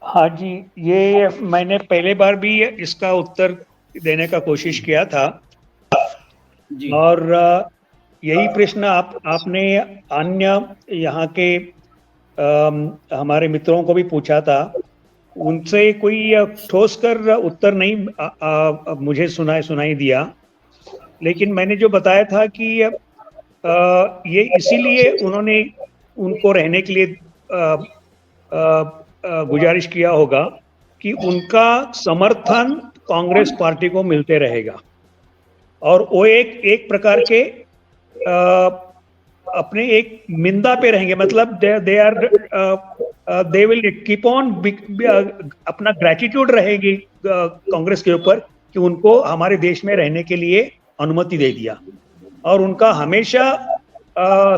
हाँ जी, ये मैंने पहले बार भी इसका उत्तर देने का कोशिश किया था। जी और यही प्रश्न आपने अन्य यहाँ के हमारे मित्रों को भी पूछा था, उनसे कोई ठोस कर उत्तर नहीं मुझे सुनाई दिया। लेकिन मैंने जो बताया था कि ये इसीलिए उन्होंने उनको रहने के लिए गुजारिश किया होगा कि उनका समर्थन कांग्रेस पार्टी को मिलते रहेगा और वो एक प्रकार के अपने एक निंदा पे रहेंगे, मतलब दे विल कीप ऑन अपना ग्रेटिट्यूड रहेगी कांग्रेस के ऊपर कि उनको हमारे देश में रहने के लिए अनुमति दे दिया, और उनका हमेशा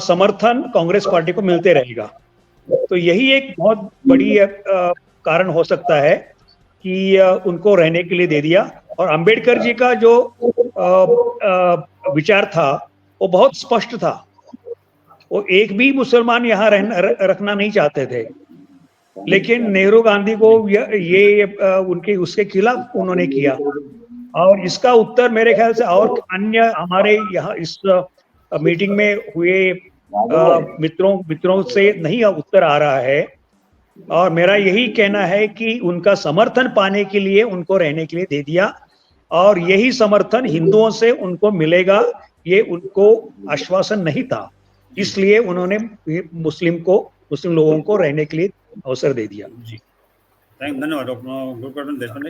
समर्थन कांग्रेस पार्टी को मिलते रहेगा। तो यही एक बहुत बड़ी कारण हो सकता है कि उनको रहने के लिए दे दिया। और अंबेडकर जी का जो विचार था वो बहुत स्पष्ट था, वो एक भी मुसलमान यहाँ रखना नहीं चाहते थे, लेकिन नेहरू गांधी को ये उनके उसके खिलाफ उन्होंने किया। और इसका उत्तर मेरे ख्याल से और अन्य हमारे यहाँ इस मीटिंग में हुए मित्रों से नहीं उत्तर आ रहा है। और मेरा यही कहना है कि उनका समर्थन पाने के लिए उनको रहने के लिए दे दिया, और यही समर्थन हिंदुओं से उनको मिलेगा ये उनको आश्वासन नहीं था, इसलिए उन्होंने मुस्लिम लोगों को रहने के लिए अवसर दे दिया। जी, धन्यवाद डॉक्टर देशपांडे।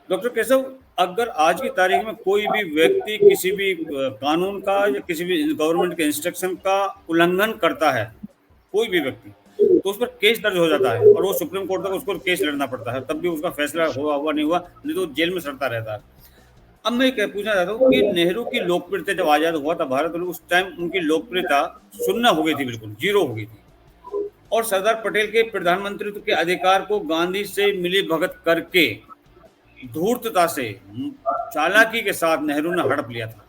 डॉक्टर केशव, अगर आज की तारीख में कोई भी व्यक्ति किसी भी कानून का या किसी भी गवर्नमेंट के इंस्ट्रक्शन का उल्लंघन करता है, कोई भी व्यक्ति, तो उस पर केस दर्ज हो जाता है और वो सुप्रीम कोर्ट तक उसको केस लड़ना पड़ता है, तब भी उसका फैसला हुआ नहीं हुआ, नहीं तो जेल में सड़ता रहता है। अब मैं क्या पूछना चाहता हूँ कि नेहरू की लोकप्रियता जब आजाद हुआ था भारत, उस टाइम उनकी लोकप्रियता शून्य हो गई थी, बिल्कुल जीरो हो गई थी, और सरदार पटेल के प्रधानमंत्रित्व के अधिकार को गांधी से मिली भगत करके धूर्तता से चालाकी के साथ नेहरू ने हड़प लिया था।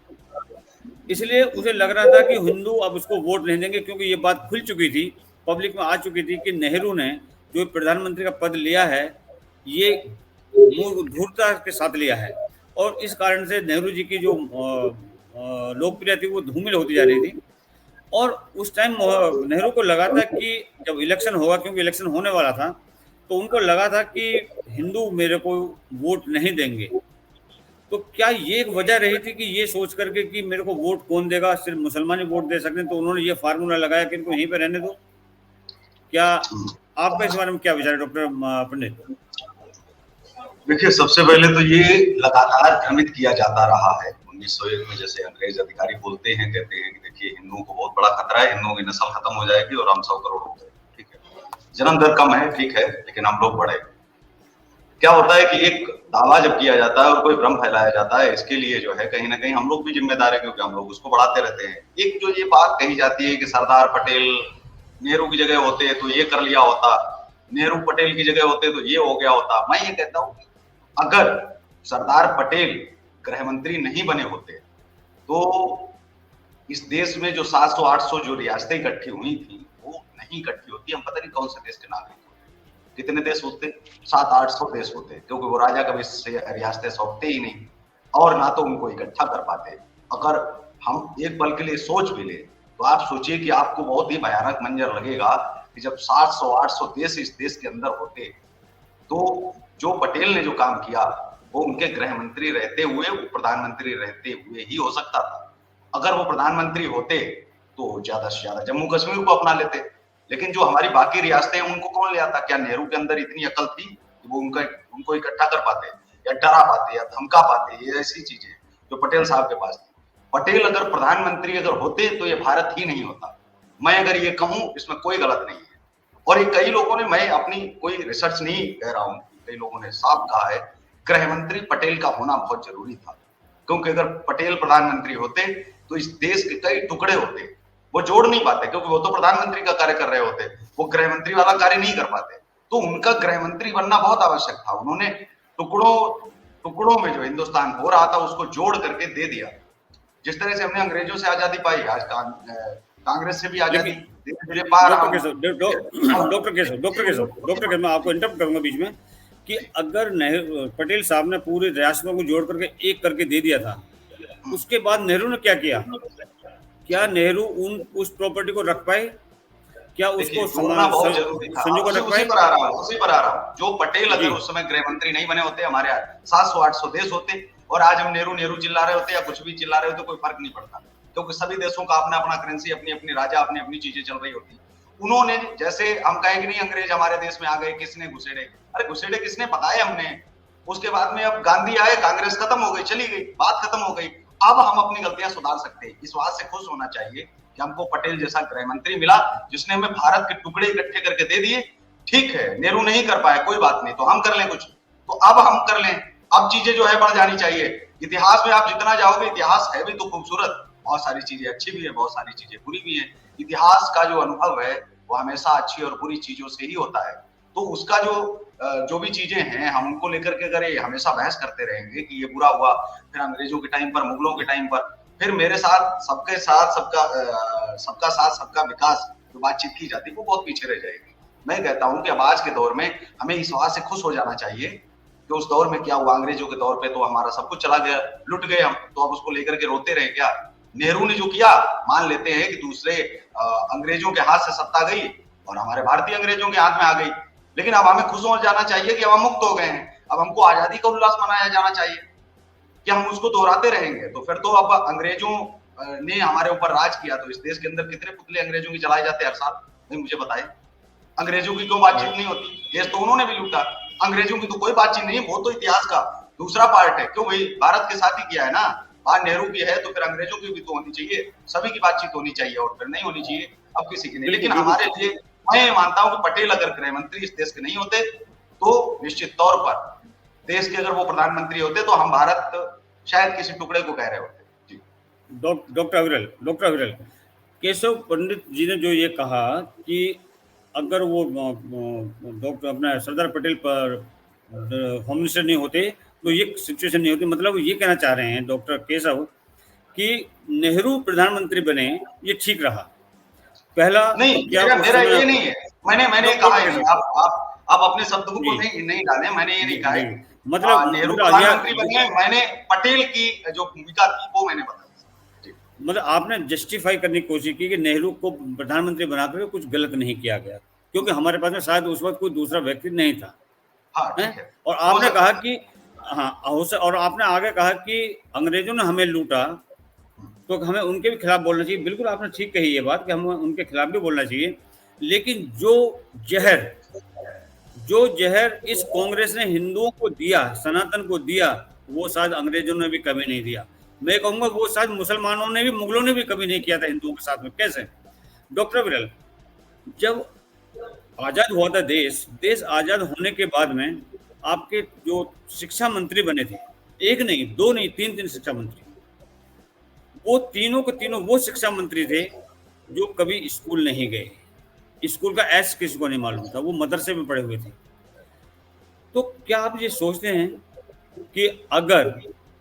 इसलिए उसे लग रहा था कि हिंदू अब उसको वोट नहीं देंगे, क्योंकि ये बात खुल चुकी थी, पब्लिक में आ चुकी थी कि नेहरू ने जो प्रधानमंत्री का पद लिया है ये धूर्तता के साथ लिया है, और इस कारण से नेहरू जी की जो लोकप्रियता थी वो धूमिल होती जा रही थी। और उस टाइम नेहरू को लगा था कि जब इलेक्शन होगा, क्योंकि इलेक्शन होने वाला था, तो उनको लगा था कि हिंदू मेरे को वोट नहीं देंगे। तो क्या ये एक वजह रही थी कि ये सोच करके कि मेरे को वोट कौन देगा, सिर्फ मुसलमान ही वोट दे सकते हैं, तो उन्होंने ये फार्मूला लगाया कि इनको यहीं पे रहने दो? क्या आपका इस बारे में क्या विचार है डॉक्टर पंडित? देखिए, सबसे पहले तो ये लगातार भ्रमित किया जाता रहा है। 1901 में जैसे अंग्रेज अधिकारी बोलते हैं, कहते हैं कि देखिए हिंदुओं को बहुत बड़ा खतरा है, हिंदुओं की नस्ल खत्म हो जाएगी और हम 100 करोड़ हो गए, ठीक है, जन्म दर कम है, ठीक है, लेकिन हम लोग बड़े। क्या होता है कि एक दावा जब किया जाता है और कोई भ्रम फैलाया जाता है, इसके लिए जो है कहीं ना कहीं हम लोग भी जिम्मेदार है, क्योंकि हम लोग उसको बढ़ाते रहते हैं। एक जो ये बात कही जाती है कि सरदार पटेल नेहरू की जगह होते तो ये कर लिया होता, नेहरू पटेल की जगह होते तो ये हो गया होता, मैं ये कहता हूँ अगर सरदार पटेल गृह मंत्री नहीं बने होते तो इस देश में जो 700-800 जो रियासतें इकट्ठी हुई थी वो नहीं इकट्ठी होती। हम पता नहीं कौन से देश के नागरिक होते, कितने देश होते, 700-800 देश होते, क्योंकि वो राजा कभी रियासतें सौंपते ही नहीं और ना तो उनको इकट्ठा कर पाते। अगर हम एक पल के लिए सोच भी ले तो आप सोचिए कि आपको बहुत ही भयानक मंजर लगेगा कि जब 700-800 देश इस देश के अंदर होते, तो जो पटेल ने जो काम किया वो उनके गृह मंत्री रहते हुए, वो प्रधानमंत्री रहते हुए ही हो सकता था। अगर वो प्रधानमंत्री होते तो ज्यादा से ज्यादा जम्मू कश्मीर को अपना लेते, लेकिन जो हमारी बाकी रियासतें हैं उनको कौन ले आता? क्या नेहरू के अंदर इतनी अकल थी कि वो उनको इकट्ठा कर पाते या डरा पाते या धमका पाते? ये ऐसी चीजें जो पटेल साहब के पास थी। पटेल अगर प्रधानमंत्री अगर होते तो ये भारत ही नहीं होता। मैं अगर ये कहूं इसमें कोई गलत नहीं है, और ये कई लोगों ने, मैं अपनी कोई रिसर्च नहीं कह रहा हूं, कई लोगों ने साफ कहा है गृह मंत्री पटेल का होना बहुत जरूरी था, क्योंकि अगर पटेल प्रधानमंत्री होते तो इस देश के कई टुकड़े होते, वो जोड़ नहीं पाते, क्योंकि वो तो प्रधानमंत्री का कार्य कर रहे होते, वो गृह मंत्री वाला कार्य नहीं कर पाते, तो उनका गृह मंत्री बनना बहुत आवश्यक था। उन्होंने टुकड़ों में जो हिंदुस्तान हो रहा था उसको जोड़ करके दे दिया। जिस तरह से हमने अंग्रेजों से आजादी पाई, आज कांग्रेस से भी आजादी धीरे पा रहा हूं। डॉक्टर केशव, मैं आपको इंटरप्ट करूंगा बीच में कि अगर पटेल साहब ने पूरी रियासतों को जोड़ करके एक करके दे दिया था, उसके बाद नेहरू ने क्या किया? क्या नेहरू उस प्रॉपर्टी को रख पाए? क्या उसको जोड़ना बहुत जरूरी था। संजो को रख पाए? उसी पर आ रहा हूँ। जो पटेल अगर उस समय गृह मंत्री नहीं बने होते, हमारे 700-800 देश होते और आज हम नेहरू चिल्ला रहे होते या कुछ भी चिल्ला रहे होते, कोई फर्क नहीं पड़ता, क्योंकि सभी देशों का अपना अपना करेंसी, अपनी अपनी राजा, अपनी अपनी चीजें चल रही होती। उन्होंने, जैसे हम कहें कि नहीं अंग्रेज हमारे देश में आ गए, किसने घुसेड़े? अरे घुसेड़े किसने? पकाए हमने। उसके बाद में अब गांधी आए, कांग्रेस खत्म हो गई, चली गई, बात खत्म हो गई। अब हम अपनी गलतियां सुधार सकते हैं। इस बात से खुश होना चाहिए कि हमको पटेल जैसा गृह मंत्री मिला, जिसने हमें भारत के टुकड़े इकट्ठे करके दे दिए। ठीक है, नेहरू नहीं कर पाए, कोई बात नहीं, तो हम कर लें कुछ, तो अब हम कर लें। अब चीजें जो है बढ़ जानी चाहिए। इतिहास में आप जितना जाओगे, इतिहास है भी तो खूबसूरत, बहुत सारी चीजें अच्छी भी है, बहुत सारी चीजें बुरी भी है। इतिहास का जो अनुभव है वो हमेशा अच्छी और बुरी चीजों से ही होता है। तो उसका जो भी चीजें हैं, हम उनको लेकर के अगर हमेशा बहस करते रहेंगे कि ये बुरा हुआ, फिर अंग्रेजों के टाइम पर, मुगलों के टाइम पर, फिर मेरे साथ सबका साथ सबका विकास जो बातचीत की जाती है वो बहुत पीछे रह जाएगी। मैं कहता हूं कि अब आज के दौर में हमें इस बात से खुश हो जाना चाहिए कि उस दौर में क्या हुआ, अंग्रेजों के दौर पे तो हमारा सब कुछ चला गया, लुट गए हम, तो अब उसको लेकर के रोते रहे क्या? नेहरू ने जो किया, मान लेते हैं कि दूसरे अंग्रेजों के हाथ से सत्ता गई और हमारे भारतीय अंग्रेजों के हाथ में आ गई, लेकिन अब हमें खुश हो जाना चाहिए कि अब हम मुक्त हो गए हैं। अब हमको आजादी का उल्लास मनाया जाना चाहिए। क्या हम उसको दोहराते रहेंगे तो फिर तो अब अंग्रेजों ने हमारे ऊपर राज किया, तो इस देश के अंदर कितने पुतले अंग्रेजों की जलाए जाते हैं हर साल? नहीं, मुझे बताए। अंग्रेजों की क्यों बातचीत नहीं होती? देश तो उन्होंने भी लूटा, अंग्रेजों की तो कोई बातचीत नहीं। वो तो इतिहास का दूसरा पार्ट है। क्यों भाई? भारत के साथ ही किया है ना। बात नेहरू की है तो फिर अंग्रेजों की भी तो होनी चाहिए, सभी की बातचीत होनी चाहिए, और फिर नहीं होनी चाहिए अब किसी की नहीं। लेकिन हमारे लिए, मैं मानता हूं कि पटेल अगर गृह मंत्री इस देश के नहीं होते तो निश्चित तौर पर देश के, अगर वो प्रधानमंत्री होते तो हम भारत शायद किसी टुकड़े को कह रहे होते। डॉक्टर अविरल, केशव पंडित जी ने जो ये कहा कि अगर वो डॉक्टर अपना सरदार पटेल पर होम मिनिस्टर नहीं होते तो ये सिचुएशन नहीं होती। मतलब ये कहना चाह रहे हैं डॉक्टर केशव कि नेहरू प्रधानमंत्री बने, ये ठीक रहा। पहला नहीं, मेरा ये नहीं है। मैंने कहा है, आप अपने शब्द को नहीं डालें। मैंने ये नहीं कहा है मतलब नेहरू प्रधानमंत्री बने, मैंने पटेल की जो भूमिका थी वो मैंने बताई। मतलब आपने जस्टिफाई करने की कोशिश की कि नेहरू को प्रधानमंत्री बनाकर कुछ गलत नहीं किया गया, क्योंकि हमारे पास में शायद उस वक्त कोई दूसरा व्यक्ति नहीं था। और आपने कहा कि और आपने आगे कहा कि अंग्रेजों ने हमें लूटा तो हमें उनके भी खिलाफ बोलना चाहिए। बिल्कुल आपने ठीक कही ये बात कि हमें उनके खिलाफ भी बोलना चाहिए। लेकिन जो जहर इस कांग्रेस ने हिंदुओं को दिया, सनातन को दिया, वो शायद अंग्रेजों ने भी कभी नहीं दिया। मैं कहूँगा वो शायद मुसलमानों ने भी, मुगलों ने भी कभी नहीं किया था हिंदुओं के साथ में। कैसे? डॉक्टर विरल, जब आजाद हुआ था देश आजाद होने के बाद में आपके जो शिक्षा मंत्री बने थे, एक नहीं, दो नहीं, तीन शिक्षा मंत्री, वो तीनों के तीनों वो शिक्षा मंत्री थे जो कभी स्कूल नहीं गए। स्कूल का एस किसी को नहीं मालूम था, वो मदरसे में पढ़े हुए थे। तो क्या आप ये सोचते हैं कि अगर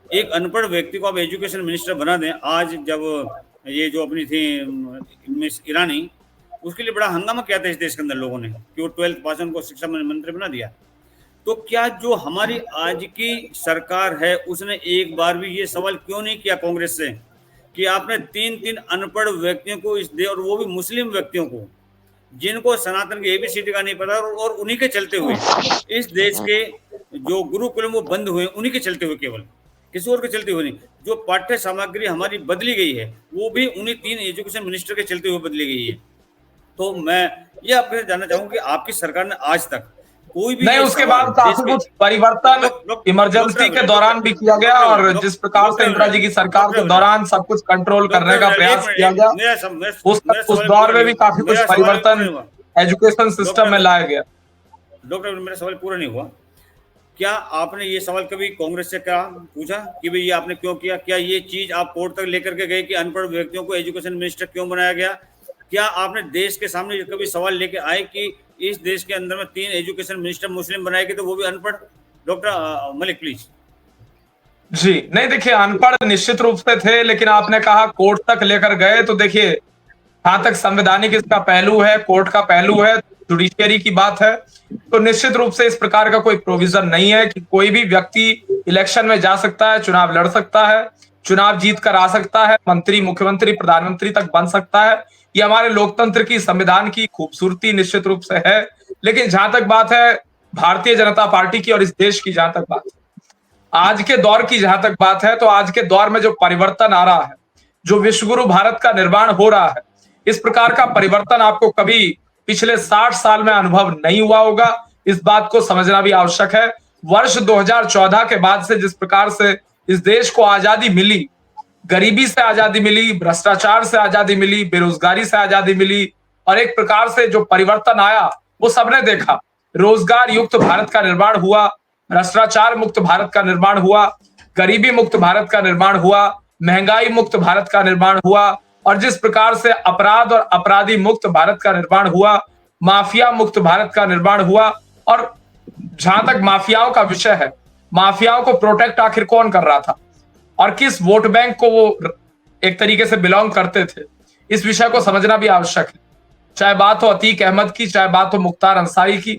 एक अनपढ़ व्यक्ति को आप एजुकेशन मिनिस्टर बना दें, आज जब ये जो अपनी थी मिस ईरानी, उसके लिए बड़ा हंगामा किया था इस देश के अंदर लोगों ने कि वो 12th पास को शिक्षा मंत्री बना दिया, तो क्या जो हमारी आज की सरकार है उसने एक बार भी ये सवाल क्यों नहीं किया कांग्रेस से कि आपने तीन अनपढ़ व्यक्तियों को इस देश, और वो भी मुस्लिम व्यक्तियों को, जिनको सनातन की ABCD का नहीं पता, और उन्हीं के चलते हुए इस देश के जो गुरुकुल वो बंद हुए, उन्हीं के चलते हुए, केवल किसी और के चलते हुए नहीं। जो पाठ्य सामग्री हमारी बदली गई है वो भी उन्हीं 3 एजुकेशन मिनिस्टर के चलते हुए बदली गई है। तो मैं ये आपसे जानना चाहूंगा कि आपकी सरकार ने आज तक कोई भी नहीं, उसके बाद काफी कुछ परिवर्तन इमरजेंसी के दौरान भी किया गया, और जिस प्रकार से इंदिरा जी की सरकार के दौरान सब कुछ कंट्रोल करने का प्रयास किया गया, उस दौर में भी काफी कुछ परिवर्तन एजुकेशन सिस्टम में लाया गया। डॉक्टर, मेरा सवाल पूरा नहीं हुआ। क्या आपने ये सवाल कभी कांग्रेस से क्या पूछा कि भाई ये आपने क्यों किया? क्या ये चीज आप कोर्ट तक लेकर के गए कि अनपढ़ व्यक्तियों को एजुकेशन मिनिस्टर क्यों बनाया गया? क्या आपने देश के सामने कभी सवाल लेके आए कि इस देश के अंदर में 3 एजुकेशन मिनिस्टर मुस्लिम बनाए गए तो वो भी अनपढ़? Doctor Malik please. जी नहीं, देखिए अनपढ़ निश्चित रूप से थे, लेकिन आपने कहा कोर्ट तक लेकर गए, तो देखिए जहां तक संवैधानिक इसका पहलू है, कोर्ट का पहलू है, जुडिशियरी की बात है, तो निश्चित रूप से इस प्रकार का कोई प्रोविजन नहीं है कि कोई भी व्यक्ति इलेक्शन में जा सकता है, चुनाव लड़ सकता है। चुनाव जीत कर आ सकता है, मंत्री, मुख्यमंत्री, प्रधानमंत्री तक बन सकता है। ये हमारे लोकतंत्र की, संविधान की खूबसूरती निश्चित रूप से है। लेकिन जहां तक बात है भारतीय जनता पार्टी की और इस देश की, जहां तक बात है आज के दौर की, जहां तक बात है, तो आज के दौर में जो परिवर्तन आ रहा है, जो विश्वगुरु भारत का निर्माण हो रहा है, इस प्रकार का परिवर्तन आपको कभी पिछले 60 साल में अनुभव नहीं हुआ होगा। इस बात को समझना भी आवश्यक है। वर्ष 2014 के बाद से जिस प्रकार से इस देश को आजादी मिली, गरीबी से आजादी मिली, भ्रष्टाचार से आजादी मिली, बेरोजगारी से आजादी मिली, और एक प्रकार से जो परिवर्तन आया वो सबने देखा। रोजगार युक्त भारत का निर्माण हुआ, भ्रष्टाचार मुक्त भारत का निर्माण हुआ, गरीबी मुक्त भारत का निर्माण हुआ, महंगाई मुक्त भारत का निर्माण हुआ, और जिस प्रकार से अपराध और अपराधी मुक्त भारत का निर्माण हुआ, माफिया मुक्त भारत का निर्माण हुआ। और जहां तक माफियाओं का विषय है, माफियाओं को प्रोटेक्ट आखिर कौन कर रहा था और किस वोट बैंक को वो एक तरीके से बिलोंग करते थे, इस विषय को समझना भी आवश्यक है। चाहे बात हो अतीक अहमद की, चाहे बात हो मुख्तार अंसारी की,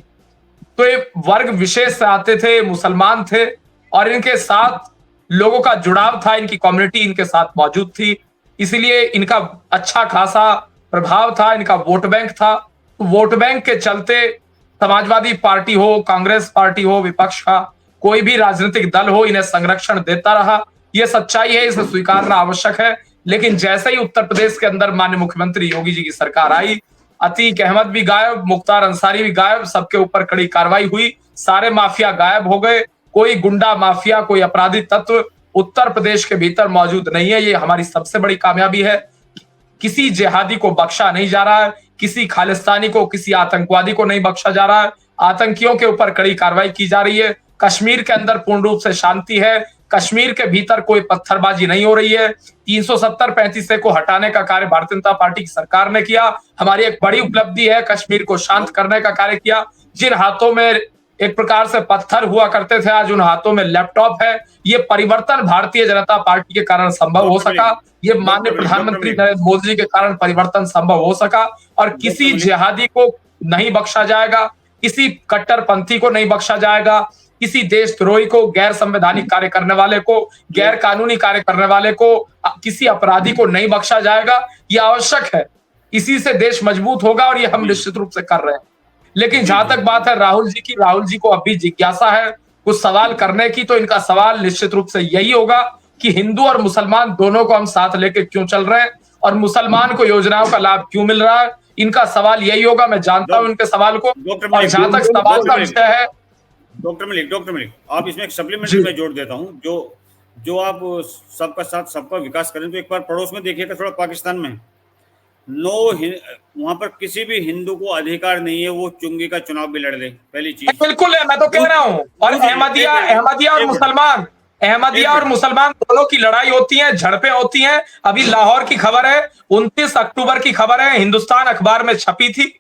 तो ये वर्ग विशेष से आते थे, मुसलमान थे, और इनके साथ लोगों का जुड़ाव था, इनकी कम्युनिटी इनके साथ मौजूद थी, इसीलिए इनका अच्छा खासा प्रभाव था, इनका वोट बैंक था। तो वोट बैंक के चलते समाजवादी पार्टी हो, कांग्रेस पार्टी हो, विपक्ष का कोई भी राजनीतिक दल हो, इन्हें संरक्षण देता रहा। यह सच्चाई है, इसे स्वीकारना आवश्यक है। लेकिन जैसे ही उत्तर प्रदेश के अंदर माननीय मुख्यमंत्री योगी जी की सरकार आई, अतीक अहमद भी गायब, मुख्तार अंसारी भी गायब, सबके ऊपर कड़ी कार्रवाई हुई, सारे माफिया गायब हो गए। कोई गुंडा माफिया, कोई अपराधी तत्व उत्तर प्रदेश के भीतर मौजूद नहीं है। ये हमारी सबसे बड़ी कामयाबी है। किसी जिहादी को बख्शा नहीं जा रहा है, किसी खालिस्तानी को, किसी आतंकवादी को नहीं बख्शा जा रहा है। आतंकियों के ऊपर कड़ी कार्रवाई की जा रही है। कश्मीर के अंदर पूर्ण रूप से शांति है। कश्मीर के भीतर कोई पत्थरबाजी नहीं हो रही है। 370-35 को हटाने का कार्य भारतीय जनता पार्टी की सरकार ने किया। हमारी एक बड़ी उपलब्धि है, कश्मीर को शांत करने का कार्य किया। जिन हाथों में एक प्रकार से पत्थर हुआ करते थे, आज उन हाथों में लैपटॉप है। ये परिवर्तन भारतीय जनता पार्टी के कारण संभव हो सका। ये माननीय प्रधानमंत्री नरेंद्र मोदी जी के कारण परिवर्तन संभव हो सका। और किसी जिहादी को नहीं बख्शा जाएगा, किसी कट्टरपंथी को नहीं बख्शा जाएगा, किसी देशद्रोही को, गैर संवैधानिक कार्य करने वाले को, गैर कानूनी कार्य करने वाले को, किसी अपराधी को नहीं बख्शा जाएगा। ये आवश्यक है, इसी से देश मजबूत होगा, और ये हम निश्चित रूप से कर रहे हैं। लेकिन जहां तक बात है राहुल जी की, राहुल जी को अभी जिज्ञासा है कुछ सवाल करने की, तो इनका सवाल निश्चित रूप से यही होगा कि हिंदू और मुसलमान दोनों को हम साथ लेके क्यों चल रहे हैं, और मुसलमान को योजनाओं का लाभ क्यों मिल रहा है। इनका सवाल यही होगा। मैं जानता हूं इनके सवाल को। और जहां तक सवाल का विषय है, डॉक्टर मलिक, आप इसमें एक सप्लीमेंट्री में जोड़ देता हूं। जो आप सबका साथ सबका विकास करें, तो एक बार पड़ोस में देखिएगा, थोड़ा पाकिस्तान में वहां पर किसी भी हिंदू को अधिकार नहीं है वो चुंगी का चुनाव भी लड़ ले। पहली चीज बिल्कुल है, मैं तो कह रहा हूं। और अहमदिया और मुसलमान दोनों की लड़ाई होती है, झड़पें होती हैं। अभी लाहौर की खबर है, 29 अक्टूबर की खबर है, हिंदुस्तान अखबार में छपी थी।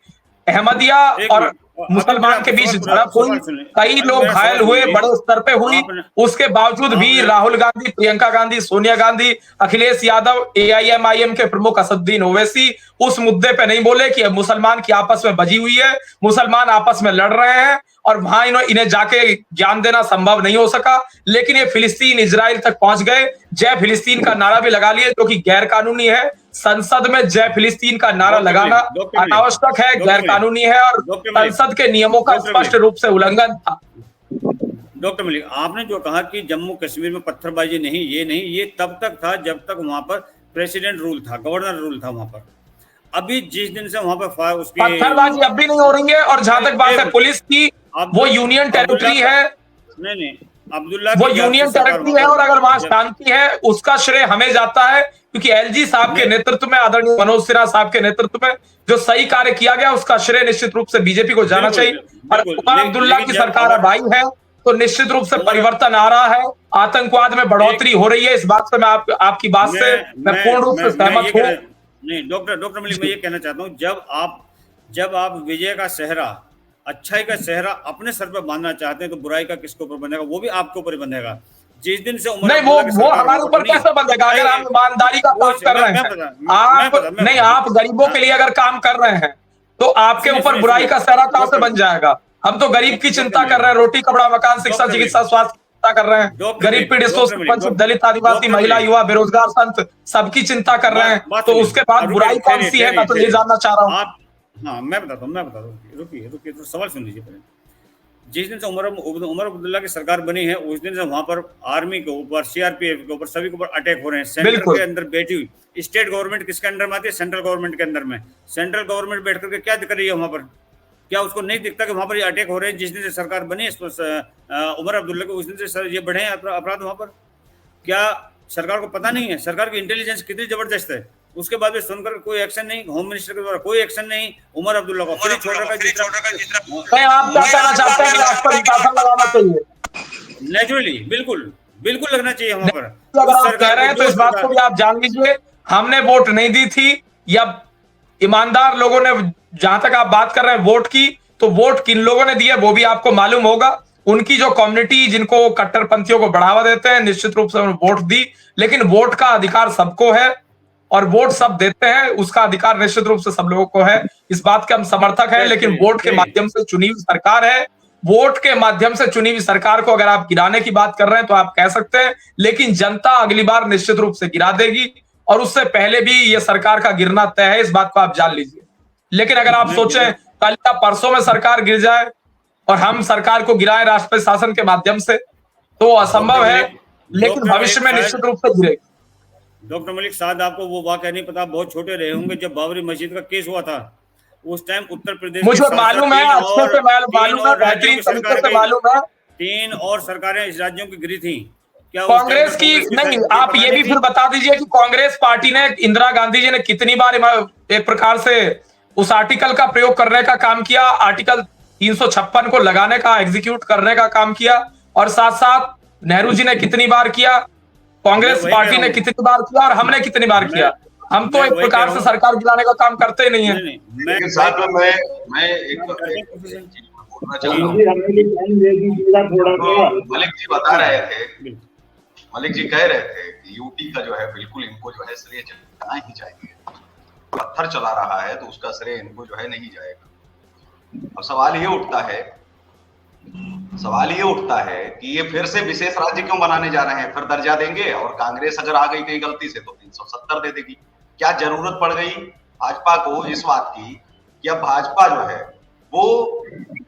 अहमदिया और मुसलमान के बीच झड़प हुई, कई लोग घायल हुए, बड़े स्तर पे हुई। उसके बावजूद भी राहुल गांधी, प्रियंका गांधी, सोनिया गांधी, अखिलेश यादव, AIMIM के प्रमुख असदुद्दीन ओवैसी उस मुद्दे पे नहीं बोले कि मुसलमान की आपस में बजी हुई है, मुसलमान आपस में लड़ रहे हैं, और वहां इन्हें जाके ज्ञान देना संभव नहीं हो सका। लेकिन ये फिलिस्तीन, इजराइल तक पहुंच गए। जय फिलिस्तीन का नारा भी लगा लिए, जो कि गैर कानूनी है। संसद में जय फिलिस्तीन का नारा लगाना अनावश्यक है, गैर कानूनी है, और संसद के नियमों का स्पष्ट रूप से उल्लंघन था। डॉक्टर मलिक, आपने जो कहा कि जम्मू कश्मीर में पत्थरबाजी नहीं, ये तब तक था जब तक वहां पर प्रेसिडेंट रूल था, गवर्नर रूल था वहां पर। अभी जिस दिन से वहां पर उसकी पत्थरबाजी अब भी नहीं हो रही है। और जहां तक बात है पुलिस की, वो यूनियन टेरिटरी है। नहीं, अब्दुल्ला वो यूनियन टेरिटरी है, और अगर वहां शांति है उसका श्रेय हमें जाता है, क्योंकि LG साहब के नेतृत्व में, आदरणीय मनोज सिन्हा साहब के नेतृत्व में जो सही कार्य किया गया, उसका श्रेय निश्चित रूप से बीजेपी को जाना चाहिए। और उमर अब्दुल्ला की सरकार अब आई है, तो निश्चित रूप से परिवर्तन आ रहा है। आतंकवाद में बढ़ोतरी हो रही है, इस बात से मैं आपकी बात से मैं पूर्ण रूप से सहमत हूँ। नहीं डॉक्टर मलिक, मैं ये कहना चाहता हूँ, जब आप विजय का सेहरा, अच्छाई का सेहरा अपने सर पर बांधना चाहते हैं, तो बुराई का किसके ऊपर बंधेगा? वो भी आपके ऊपर बंधेगा। जिस दिन से नहीं, वो हमारे ऊपर कैसे बंधेगा? अगर हम ईमानदारी का काम कर रहे हैं, आप गरीबों के लिए अगर काम कर रहे हैं, तो आपके ऊपर बुराई का सेहरा कहां से बन जाएगा? हम तो गरीब की चिंता कर रहे हैं, रोटी, कपड़ा, मकान, शिक्षा, चिकित्सा, स्वास्थ्य। चिंता कर रहे हैं, गरीब पीड़ित शोषित वंचित दलित आदिवासी महिला युवा बेरोजगार संत सबकी चिंता कर रहे हैं, तो उसके बाद बुराई कौन सी है, मैं तो ये जानना चाह रहा हूँ। आप हाँ मैं बताता हूँ, रुकिए तो सवाल सुन लीजिए पहले। जिस दिन से उमर अब्दुल्ला की सरकार बनी है उस दिन से वहां पर आर्मी के ऊपर, सीआरपीएफ के ऊपर, सभी के ऊपर अटैक हो रहे हैं। सेंटर के अंदर बैठी हुई स्टेट गवर्नमेंट किसके अंडर में आती है? सेंट्रल गवर्नमेंट के अंदर में। सेंट्रल गवर्नमेंट बैठ करके क्या कर रही है वहां पर? क्या उसको नहीं दिखता कि वहां पर ये अटैक हो रहे हैं? जिस दिन से सरकार बनी उमर अब्दुल्ला को, उस दिन से सर ये बढ़े हैं अपराध वहां पर। क्या सरकार को पता नहीं है? सरकार की इंटेलिजेंस कितनी जबरदस्त है, उसके बाद भी सुनकर कोई एक्शन नहीं, होम मिनिस्टर के द्वारा कोई एक्शन नहीं। उमर अब्दुल्ला को फ्री छोड़ रखा है। आप क्या कहना चाहते हैं कि राष्ट्रपति शासन लगाना चाहिए? नेचुरली बिल्कुल लगना चाहिए वहां पर। अगर आप कह रहे हैं तो इस बात को भी आप जान लीजिए, हमने वोट नहीं दी थी, या ईमानदार लोगों ने, जहां तक आप बात कर रहे हैं वोट की, तो वोट किन लोगों ने दिए वो भी आपको मालूम होगा। उनकी जो कम्युनिटी जिनको कट्टरपंथियों को बढ़ावा देते हैं, निश्चित रूप से उन्होंने वोट दी, लेकिन वोट का अधिकार सबको है और वोट सब देते हैं, उसका अधिकार निश्चित रूप से सब लोगों को है। इस बात के हम समर्थक हैं, लेकिन वोट के माध्यम से चुनी हुई सरकार है, वोट के माध्यम से चुनी हुई सरकार को अगर आप गिराने की बात कर रहे हैं तो आप कह सकते हैं, लेकिन जनता अगली बार निश्चित रूप से गिरा देगी और उससे पहले भी ये सरकार का गिरना तय है, इस बात को आप जान लीजिए। लेकिन अगर आप सोचें कल या परसों में सरकार गिर जाए और हम सरकार को गिराएं राष्ट्रपति शासन के माध्यम से, तो असंभव है, लेकिन भविष्य में निश्चित रूप से गिरेगी। डॉक्टर मलिक साहब, आपको वो वाकया नहीं पता, बहुत छोटे रहे होंगे जब बाबरी मस्जिद का केस हुआ था, उस टाइम उत्तर प्रदेश मुझे मालूम है, अच्छे से मालूम है, बेहतरीन तरीके से मालूम है। 3 और सरकारें इस राज्यों की गिरी थी। क्या कांग्रेस की नहीं? आप ये भी फिर बता दीजिए कि कांग्रेस पार्टी ने, इंदिरा गांधी जी ने कितनी बार एक प्रकार से उस आर्टिकल का प्रयोग करने का काम किया, आर्टिकल 356 को लगाने का, एग्जीक्यूट करने का काम किया, और साथ साथ नेहरू जी ने कितनी बार किया, कांग्रेस पार्टी ने कितनी बार किया और हमने कितनी बार किया। हम तो एक प्रकार से सरकार गिराने का काम करते ही नहीं है। मैं एक बोलना चाहता हूँ, मलिक जी बता रहे थे, मलिक जी कह रहे थे कि यूटी का जो है बिल्कुल इनको जो है श्रेय चलना ही चाहिए, पत्थर चला रहा है तो उसका श्रेय इनको जो है नहीं जाएगा। अब सवाल ये उठता है कि ये फिर से विशेष राज्य क्यों बनाने जा रहे हैं? फिर दर्जा देंगे और कांग्रेस अगर आ गई कहीं गलती से तो 370 दे देगी। क्या जरूरत पड़ गई भाजपा को इस बात की कि अब भाजपा जो है वो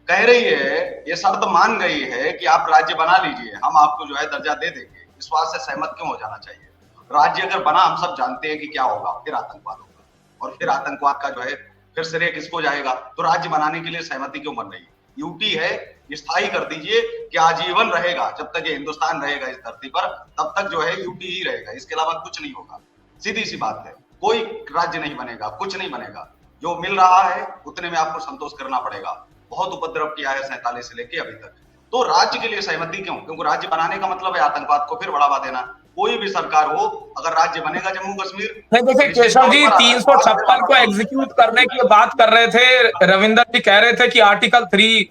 कह रही है, ये शर्त मान गई है कि आप राज्य बना लीजिए, हम आपको जो है दर्जा दे देंगे। इस बात से सहमत क्यों हो जाना चाहिए? राज्य अगर बना, हम सब जानते हैं कि क्या होगा, फिर आतंकवाद होगा, और फिर आतंकवाद का जो है फिर श्रेय किसको जाएगा? तो राज्य बनाने के लिए सहमति क्यों बन रही है? यूटी है, स्थायी कर दीजिए कि आजीवन रहेगा, जब तक ये हिंदुस्तान रहेगा इस धरती पर तब तक जो है यूटी ही रहेगा, इसके अलावा कुछ नहीं होगा। सीधी सी बात है, कोई राज्य नहीं बनेगा, कुछ नहीं बनेगा। जो मिल रहा है उतने में आपको संतोष करना पड़ेगा। बहुत उपद्रव किया है 47 से लेके अभी तक, तो राज्य के लिए सहमति क्यों? क्योंकि राज्य बनाने का मतलब है आतंकवाद को फिर बढ़ावा देना। कोई भी सरकार हो, अगर राज्य बनेगा जम्मू कश्मीर, देखिए केशव जी 356 को एग्जीक्यूट करने की बात कर रहे थे, रविंदर जी कह रहे थे कि आर्टिकल 3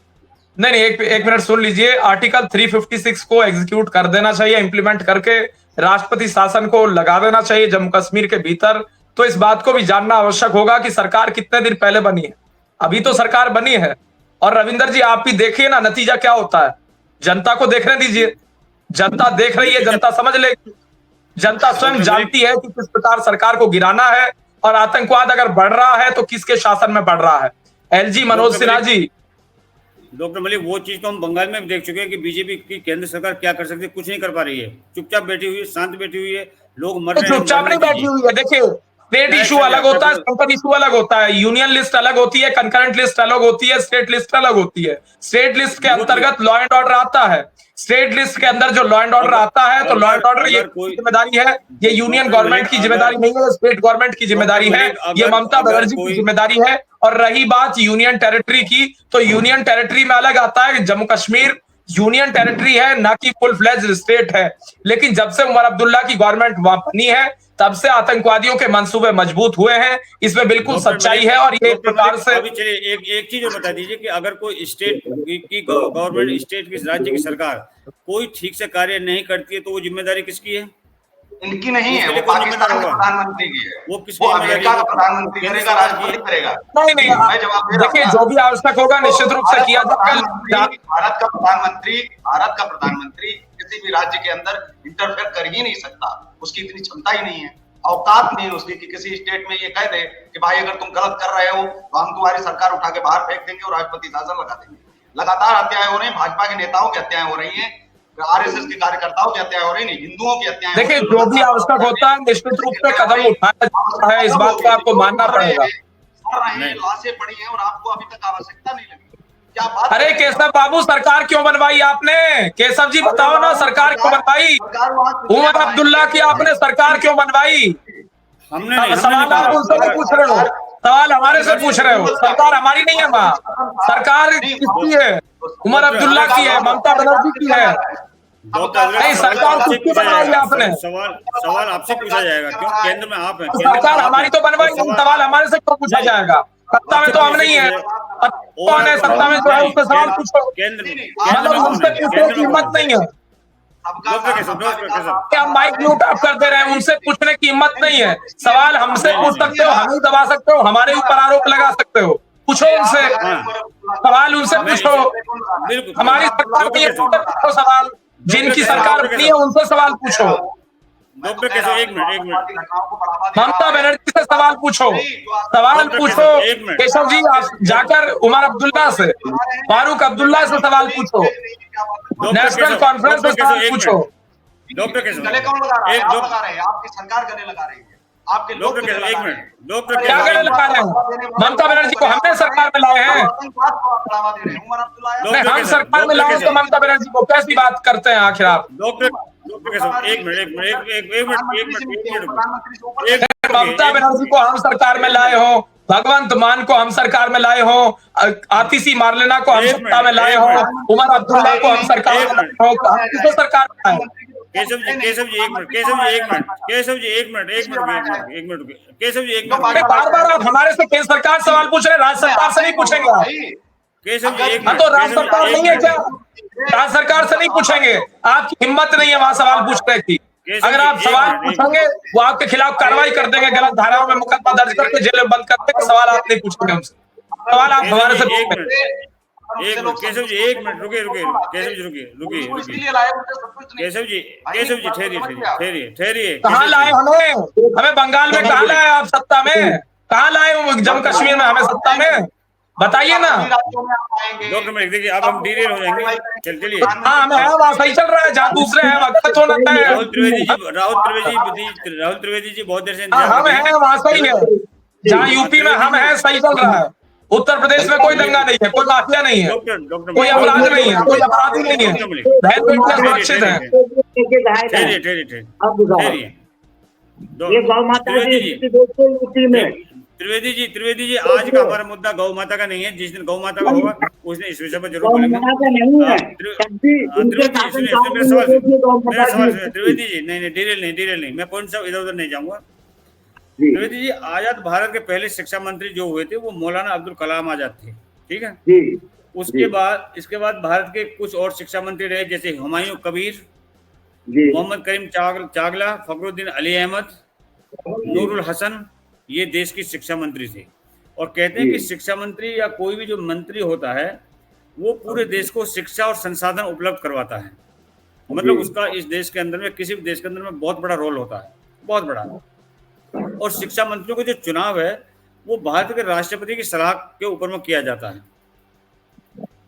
नहीं, एक मिनट सुन लीजिए, आर्टिकल 356 को एग्जीक्यूट कर देना चाहिए, इंप्लीमेंट करके राष्ट्रपति शासन को लगा देना चाहिए जम्मू कश्मीर के भीतर। तो इस बात को भी जानना आवश्यक होगा कि सरकार कितने दिन पहले बनी है। अभी तो सरकार बनी है, और रविंदर जी आप भी देखिए ना नतीजा क्या होता है, जनता को देखने दीजिए, जनता देख रही है, जनता समझ लेगी, जनता स्वयं जानती है कि किस प्रकार सरकार को गिराना है, और आतंकवाद अगर बढ़ रहा है तो किसके शासन में बढ़ रहा है। एलजी मनोज सिन्हा जी, डॉक्टर मलिक वो चीज तो हम बंगाल में भी देख चुके हैं कि बीजेपी की केंद्र सरकार क्या कर सकती है, कुछ नहीं कर पा रही है, चुपचाप बैठी हुई है, शांत बैठी हुई है, लोग मर रहे हैं। चुपचाप नहीं बैठी हुई है, देखिए स्टेट इशू अलग होता है, सेंट्रल इशू अलग होता है, यूनियन लिस्ट अलग होती है, कंकरेंट लिस्ट अलग होती है, स्टेट लिस्ट अलग होती है। स्टेट लिस्ट के अंतर्गत लॉ एंड ऑर्डर आता है, स्टेट लिस्ट के अंदर जो लॉ एंड ऑर्डर आता है, तो लॉ एंड ऑर्डर ये जिम्मेदारी है, ये यूनियन गवर्नमेंट की जिम्मेदारी नहीं है, स्टेट गवर्नमेंट की जिम्मेदारी है, ये ममता बनर्जी की जिम्मेदारी है। और रही बात यूनियन टेरिटरी की, तो यूनियन टेरिटरी में अलग आता है, जम्मू कश्मीर यूनियन टेरिटरी है, ना कि फुल फ्लेज्ड स्टेट है। लेकिन जब से उमर अब्दुल्ला की गवर्नमेंट वहां बनी है, तब से आतंकवादियों के मंसूबे मजबूत हुए हैं, इसमें बिल्कुल सच्चाई है। और ये एक प्रकार से अभी चलिए एक चीज और बता दीजिए कि अगर कोई स्टेट की गवर्नमेंट, स्टेट की राज्य की सरकार कोई ठीक से कार्य नहीं करती है तो वो जिम्मेदारी किसकी है? इनकी नहीं है, वो पाकिस्तान के प्रधानमंत्री की है, वो अमेरिका का प्रधानमंत्री करेगा, राष्ट्रपति करेगा। नहीं, देखिए जो भी आवश्यक होगा निश्चित रूप से किया जाएगा। भारत का प्रधानमंत्री किसी भी राज्य के अंदर इंटरफेयर कर ही नहीं सकता, उसकी इतनी क्षमता ही नहीं है, औकात नहीं है उसकी कि किसी स्टेट में ये कह दे कि भाई अगर तुम गलत कर रहे हो तो हम तुम्हारी सरकार उठा के बाहर फेंक देंगे और राष्ट्रपति शासन लगा देंगे। लगातार हत्याएं हो रही हैं, भाजपा के नेताओं की हत्याएं हो रही हैं, आरएसएस के कार्यकर्ताओं की हत्याएं हो रही नहीं, हिंदुओं की हत्याएं। देखिए जो भी आवश्यक होता है निश्चित रूप से कदम उठाया जाता है, इस बात को आपको मानना पड़ेगा। लाशें पड़ी हैं और आपको अभी तक आवश्यकता नहीं लगी, क्या बात। अरे केशव बाबू सरकार क्यों बनवाई आपने? केशव जी बताओ ना, सरकार क्यों बनवाई? उमर अब्दुल्ला की आपने सरकार क्यों बनवाई? हमने सवाल आप उनसे नहीं पूछ रहे हो, सवाल हमारे से पूछ रहे हो। सरकार हमारी नहीं है वहाँ, सरकार किसकी है? उमर अब्दुल्ला की है, ममता बनर्जी की है। नहीं, सरकार किसकी बनवाई आपने? सवाल आपसे पूछा जाएगा, क्यों केंद्र में आप हैं। सरकार हमारी तो बनवाई नहीं, सवाल हमारे से क्यों पूछा जाएगा? सत्ता में तो हम नहीं है, कौन है सत्ता में जो है उससे सवाल पूछो। मतलब हमसे पूछने की हिम्मत नहीं है, क्या माइक म्यूट आप कर दे रहे हैं? उनसे पूछने की हिम्मत नहीं है। सवाल हमसे पूछ सकते हो, हमें दबा सकते हो, हमारे ऊपर आरोप लगा सकते हो, पूछो उनसे सवाल, उनसे पूछो। हमारी सरकार नहीं है, उनसे पूछो सवाल, जिनकी सरकार बनी है उनसे सवाल पूछो। डॉक्टर केशव एक मिनट ममता बनर्जी से सवाल पूछो, सवाल पूछो। केशव जी आप जाकर उमर अब्दुल्ला से, फारूक अब्दुल्ला से सवाल पूछो, नेशनल कॉन्फ्रेंस में सवाल पूछो। डॉक्टर केशव गले कौन लगा रहा है? आप लगा रहे हैं, आपकी सरकार गले लगा रही है, आपके लोग डॉक्टर केशव एक मिनट, डॉक्टर क्या गले लगा रहे हैं? ममता बनर्जी को हमने सरकार में लाए हैं, हम सरकार में लाए तो ममता बनर्जी को कैसी बात करते हैं आखिर आप? डॉक्टर केशव एक मिनट ममता बनर्जी को हम सरकार में लाए हो, भगवंत मान को हम सरकार में लाए हो, आतिशी मारलेना को हम सत्ता में लाए हो, उमर अब्दुल्ला को हम सरकार में लाए हो, हम किसको सरकार में लाए? केशव जी एक मिनट बार बार आप हमारे से केंद्र सरकार सवाल पूछ रहे हैं, राज्य सरकार से नहीं पूछेंगे आप? केशव जी हाँ तो राज्य सरकार नहीं है क्या? राज्य सरकार से नहीं पूछेंगे, आपकी हिम्मत नहीं है वहां सवाल पूछने की। अगर आप सवाल पूछेंगे वो आपके खिलाफ कार्रवाई कर देंगे, गलत धाराओं में मुकदमा दर्ज करके जेल में बंद कर देंगे। सवाल आप नहीं पूछेंगे हमसे, सवाल आप हमारे से पूछेंगे। केशव जी एक मिनट रुकिए केशव जी ठहरिए। कहाँ लाए हमें बंगाल में कहाँ लाए आप सत्ता में? कहाँ लाए जम्मू कश्मीर में हमें सत्ता में? बताइए ना। डॉक्टर मलिक देखिए अब हम डिटेल हो जाएंगे, चलिए। हाँ हमें है वहाँ सही चल रहा है, जहाँ दूसरे हैं वक्त होना है। राहुल त्रिवेदी जी बहुत देर से हम है वहाँ सही है, जहाँ यूपी में हम है सही चल रहा है। उत्तर प्रदेश में कोई दंगा नहीं है, कोई माफिया नहीं है, कोई अपराध नहीं है, कोई अपराधी नहीं है, बहन बेटियां सुरक्षित है। त्रिवेदी जी आज का हमारा मुद्दा गौ माता का नहीं है, जिस दिन गौ माता का होगा उस दिन इस विषय पर जरूर बोलेंगे। त्रिवेदी जी नहीं डिटेल नहीं, मैं कौन सा इधर उधर नहीं जाऊंगा। त्रिवेदी जी आजाद भारत के पहले शिक्षा मंत्री जो हुए थे वो मौलाना अब्दुल कलाम आजाद थे, ठीक है। इसके बाद भारत के कुछ और शिक्षा मंत्री रहे, जैसे हुमायूं कबीर, मोहम्मद करीम चागला, फखरुद्दीन अली अहमद, नूरुल हसन, ये देश की शिक्षा मंत्री थे। और कहते हैं कि शिक्षा मंत्री या कोई भी जो मंत्री होता है वो पूरे देश को शिक्षा और संसाधन उपलब्ध करवाता है, मतलब उसका इस देश के अंदर में, किसी भी देश के अंदर में बहुत बड़ा रोल होता है, बहुत बड़ा। और शिक्षा मंत्रियों का जो चुनाव है वो भारत के राष्ट्रपति की सलाह के ऊपर में किया जाता है।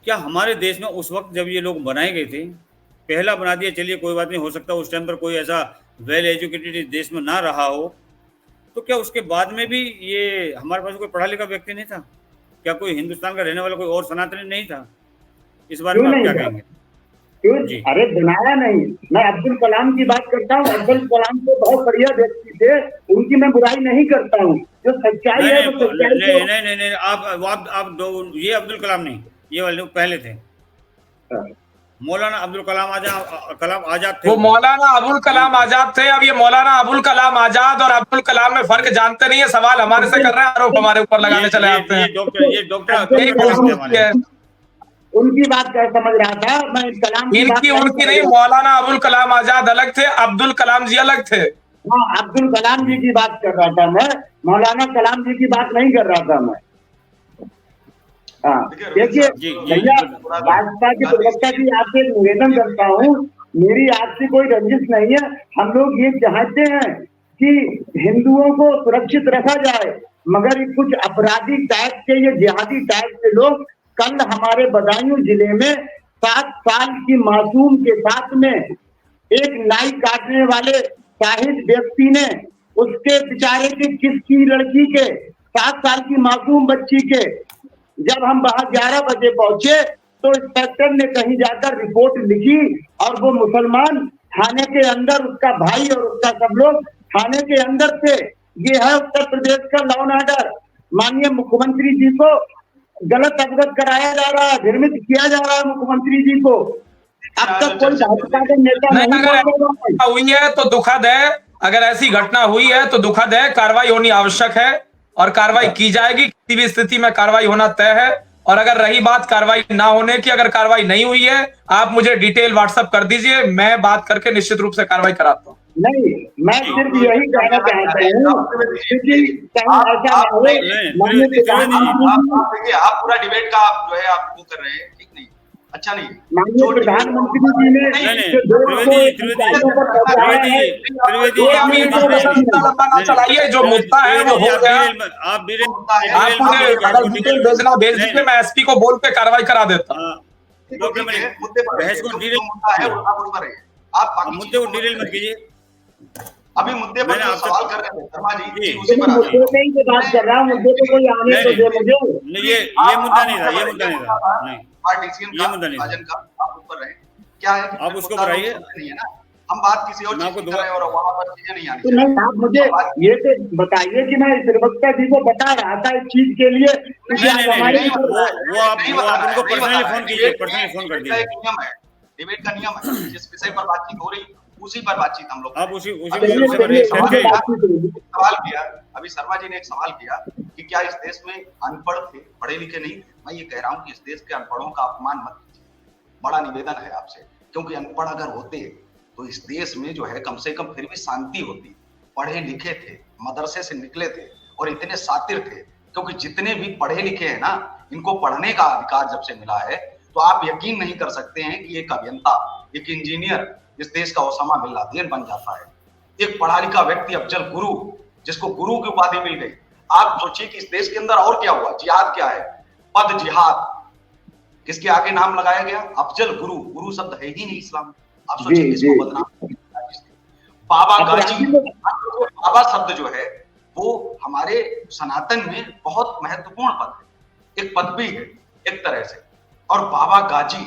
क्या हमारे देश में उस वक्त जब ये लोग बनाए गए थे, पहला बना दिया, चलिए कोई बात नहीं, हो सकता उस टाइम पर कोई ऐसा वेल एजुकेटेड देश में ना रहा हो, तो क्या उसके बाद में भी ये हमारे पास कोई पढ़ा लिखा व्यक्ति नहीं था? क्या कोई हिंदुस्तान का रहने वाला कोई और सनातनी नहीं था? इस बारे में आप क्या कहेंगे? जी अरे बनाया नहीं, मैं अब्दुल कलाम की बात करता हूँ। अब्दुल कलाम तो बहुत बढ़िया व्यक्ति थे, उनकी मैं बुराई नहीं करता हूँ, जो सच्चाई है वो सच्चाई। नहीं आप ये अब्दुल कलाम नहीं, ये वाले पहले थे, मौलाना अब्दुल कलाम आजाद थे। वो मौलाना अबुल कलाम आजाद थे। अब ये मौलाना अबुल कलाम आजाद और अब्दुल कलाम में फर्क जानते नहीं है, सवाल हमारे से कर रहे हैं, आरोप हमारे ऊपर लगाने चले आते हैं। डॉक्टर उनकी बात क्या समझ रहा था मैं, कलाम उनकी नहीं, मौलाना अबुल कलाम आजाद अलग थे, अब्दुल कलाम जी अलग थे। हाँ अब्दुल कलाम जी की बात कर रहा था मैं, मौलाना कलाम जी की बात नहीं कर रहा था मैं। हाँ देखिए भैया, भाजपा के प्रवक्ता की आपसे निवेदन करता हूँ, मेरी आपसे कोई रंजिश नहीं है। हम लोग ये चाहते हैं कि हिंदुओं को सुरक्षित रखा जाए, मगर कुछ अपराधी टाइप के, ये जिहादी टाइप के लोग कल हमारे बदायूं जिले में 7 साल की मासूम के साथ में एक नाई काटने वाले शाहिद व्यक्ति ने उसके बेचारे की किसकी लड़की के 7 साल की मासूम बच्ची के, जब हम वहां 11 बजे पहुंचे तो इंस्पेक्टर ने कहीं जाकर रिपोर्ट लिखी और वो मुसलमान थाने के अंदर, उसका भाई और उसका सब लोग थाने के अंदर थे। ये है उत्तर प्रदेश का लॉ एंड ऑर्डर। माननीय मुख्यमंत्री जी को गलत अवगत कराया जा रहा है, भ्रमित किया जा रहा है मुख्यमंत्री जी को। अब तक कोई भाजपा के नेता नहीं, नहीं अगर बोल रहा है। हुई है तो दुखद है, अगर ऐसी घटना हुई है तो दुखद है, कार्रवाई होनी आवश्यक है और कार्रवाई की जाएगी, किसी भी स्थिति में कार्रवाई होना तय है। और अगर रही बात कार्रवाई ना होने की, अगर कार्रवाई नहीं हुई है, आप मुझे डिटेल व्हाट्सएप कर दीजिए, मैं बात करके निश्चित रूप से कार्रवाई कराता हूँ। नहीं, मैं सिर्फ यही कहना चाहता हूँ कि कहीं ऐसा ना हो। माननीय प्रधानमंत्री देखिए, आप पूरा डिबेट का आप जो है आप वो कर रहे हैं, ठीक नहीं, अच्छा नहीं। माननीय प्रधानमंत्री जी ने चलाइए, जो मुद्दा है वो हो गया। आप आप मुझे डिटेल भेजना, भेज दीजिए, मैं एसपी को बोल के कार्रवाई करा देता हूँ। मुद्दे पर बहस को डिटेल मुद्दा है आप उस पर रहिए, आप बाकी मुद्दे को डिटेल मत कीजिए। अभी मुद्दे पर जो सवाल कर रहे हैं शर्मा जी, जी, उसी पर आते हैं। मुद्दे की बात कर रहा हूँ, मुद्दे पे कोई आने तो दे मुझे। नहीं, ये मुद्दा नहीं था, ये मुद्दा नहीं था, नहीं, पार्टीशन ये मुद्दा नहीं था। विभाजन का आप ऊपर रहे, क्या है कि आप उसको बढ़ाइए। नहीं है ना, हम बात किसी और चीज की करें और वहां पर चीजें नहीं आनी तो नहीं, आप मुझे ये तो बताइए कि मैं प्रवक्ता जी को बता रहा था इस चीज के लिए। नहीं, वो आप उनको पर्सनली फोन कीजिए, पर्सनली फोन कर दीजिए। नियम है, डिबेट का नियम है, जिस विषय पर बातचीत हो रही उसी पर बातचीत हम लोग आप उसी सवाल किया। अभी शर्मा जी ने एक सवाल किया कि क्या इस देश में अनपढ़ थे, पढ़े लिखे नहीं। मैं ये कह रहा हूँ कि इस देश के अनपढ़ों का अपमान मत कीजिए, बड़ा निवेदन है आपसे, क्योंकि अनपढ़ अगर होते तो इस देश में जो है कम से कम फिर भी शांति होती। पढ़े लिखे थे, मदरसे से निकले थे और इतने शातिर थे, क्योंकि जितने भी पढ़े लिखे हैं ना, इनको पढ़ने का अधिकार जब से मिला है तो आप यकीन नहीं कर सकते हैं कि एक अभियंता, एक इंजीनियर इस देश का ओसामा बिन लादेन बन जाता है। एक पढ़ा लिखा व्यक्ति, अफजल गुरु, जिसको गुरु की उपाधि मिल गई। आप सोचिए कि इस देश के अंदर और क्या हुआ। जिहाद क्या है? पद जिहाद, किसके आगे नाम लगाया गया? अफजल गुरु। गुरु शब्द है ही नहीं इस्लाम में। आप सोचिए किसको बदनाम। बाबा गाजी, बाबा शब्द जो है वो हमारे सनातन में बहुत महत्वपूर्ण पद है, एक पदवी है एक तरह से। और बाबा गाजी,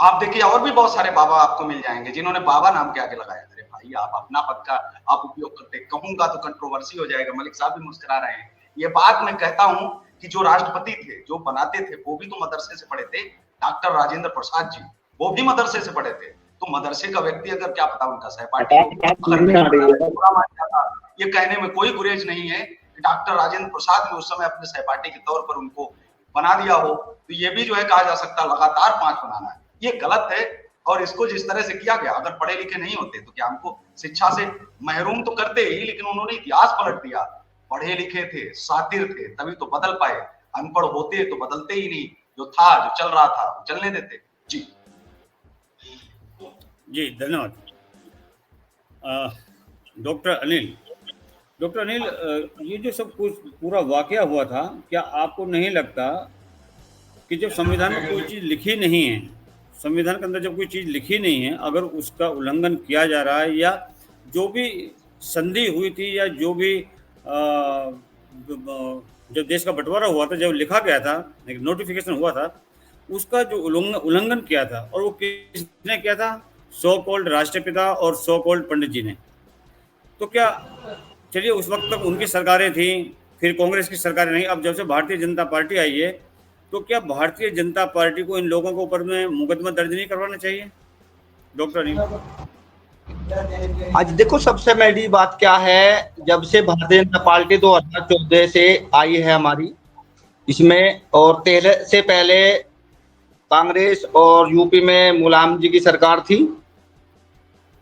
आप देखिए और भी बहुत सारे बाबा आपको मिल जाएंगे जिन्होंने बाबा नाम के आगे लगाया। अरे भाई, आप अपना पद का आप उपयोग करते, कहूंगा तो कंट्रोवर्सी हो जाएगा। मलिक साहब भी मुस्कुरा रहे हैं। ये बात मैं कहता हूं कि जो राष्ट्रपति थे, जो बनाते थे, वो भी तो मदरसे से पढ़े थे। डॉक्टर राजेंद्र प्रसाद जी, वो भी मदरसे से पढ़े थे। तो मदरसे का व्यक्ति अगर क्या पता उनका सहपाठी, ये कहने में कोई गुरेज नहीं है कि डॉक्टर राजेंद्र प्रसाद ने उस समय अपने सहपाठी के तौर पर उनको बना दिया हो। तो ये भी जो है कहा जा सकता है लगातार 5 बनाना है, ये गलत है। और इसको जिस तरह से किया गया, अगर पढ़े लिखे नहीं होते तो क्या हमको शिक्षा से महरूम तो करते ही, लेकिन उन्होंने इतिहास पलट दिया। पढ़े लिखे थे, शातिर थे, तभी तो बदल पाए। अनपढ़ होते तो बदलते ही नहीं। जो था, जो चल रहा था, वो चलने देते। जी जी, धन्यवाद। डॉक्टर अनिल, ये जो सब कुछ पूरा वाकया हुआ था, क्या आपको नहीं लगता कि जब संविधान में कोई चीज़ लिखी नहीं है, संविधान के अंदर जब कोई चीज़ लिखी नहीं है, अगर उसका उल्लंघन किया जा रहा है, या जो भी संधि हुई थी, या जो भी जब देश का बंटवारा हुआ था, जब लिखा गया था, नोटिफिकेशन हुआ था, उसका जो उल्लंघन किया था, और वो किसने किया था? सो कॉल्ड राष्ट्रपिता और सो कॉल्ड पंडित जी ने। तो क्या, चलिए उस वक्त तक उनकी सरकारें थी, फिर कांग्रेस की सरकारें नहीं, अब जब से भारतीय जनता पार्टी आई है, तो क्या भारतीय जनता पार्टी को इन लोगों के ऊपर में मुकदमा दर्ज नहीं करवाना चाहिए? डॉक्टर अनिल, आज देखो, सबसे बड़ी बात क्या है, जब से भारतीय जनता पार्टी 2014 से आई है हमारी, इसमें और से पहले कांग्रेस और यूपी में मुलायम जी की सरकार थी।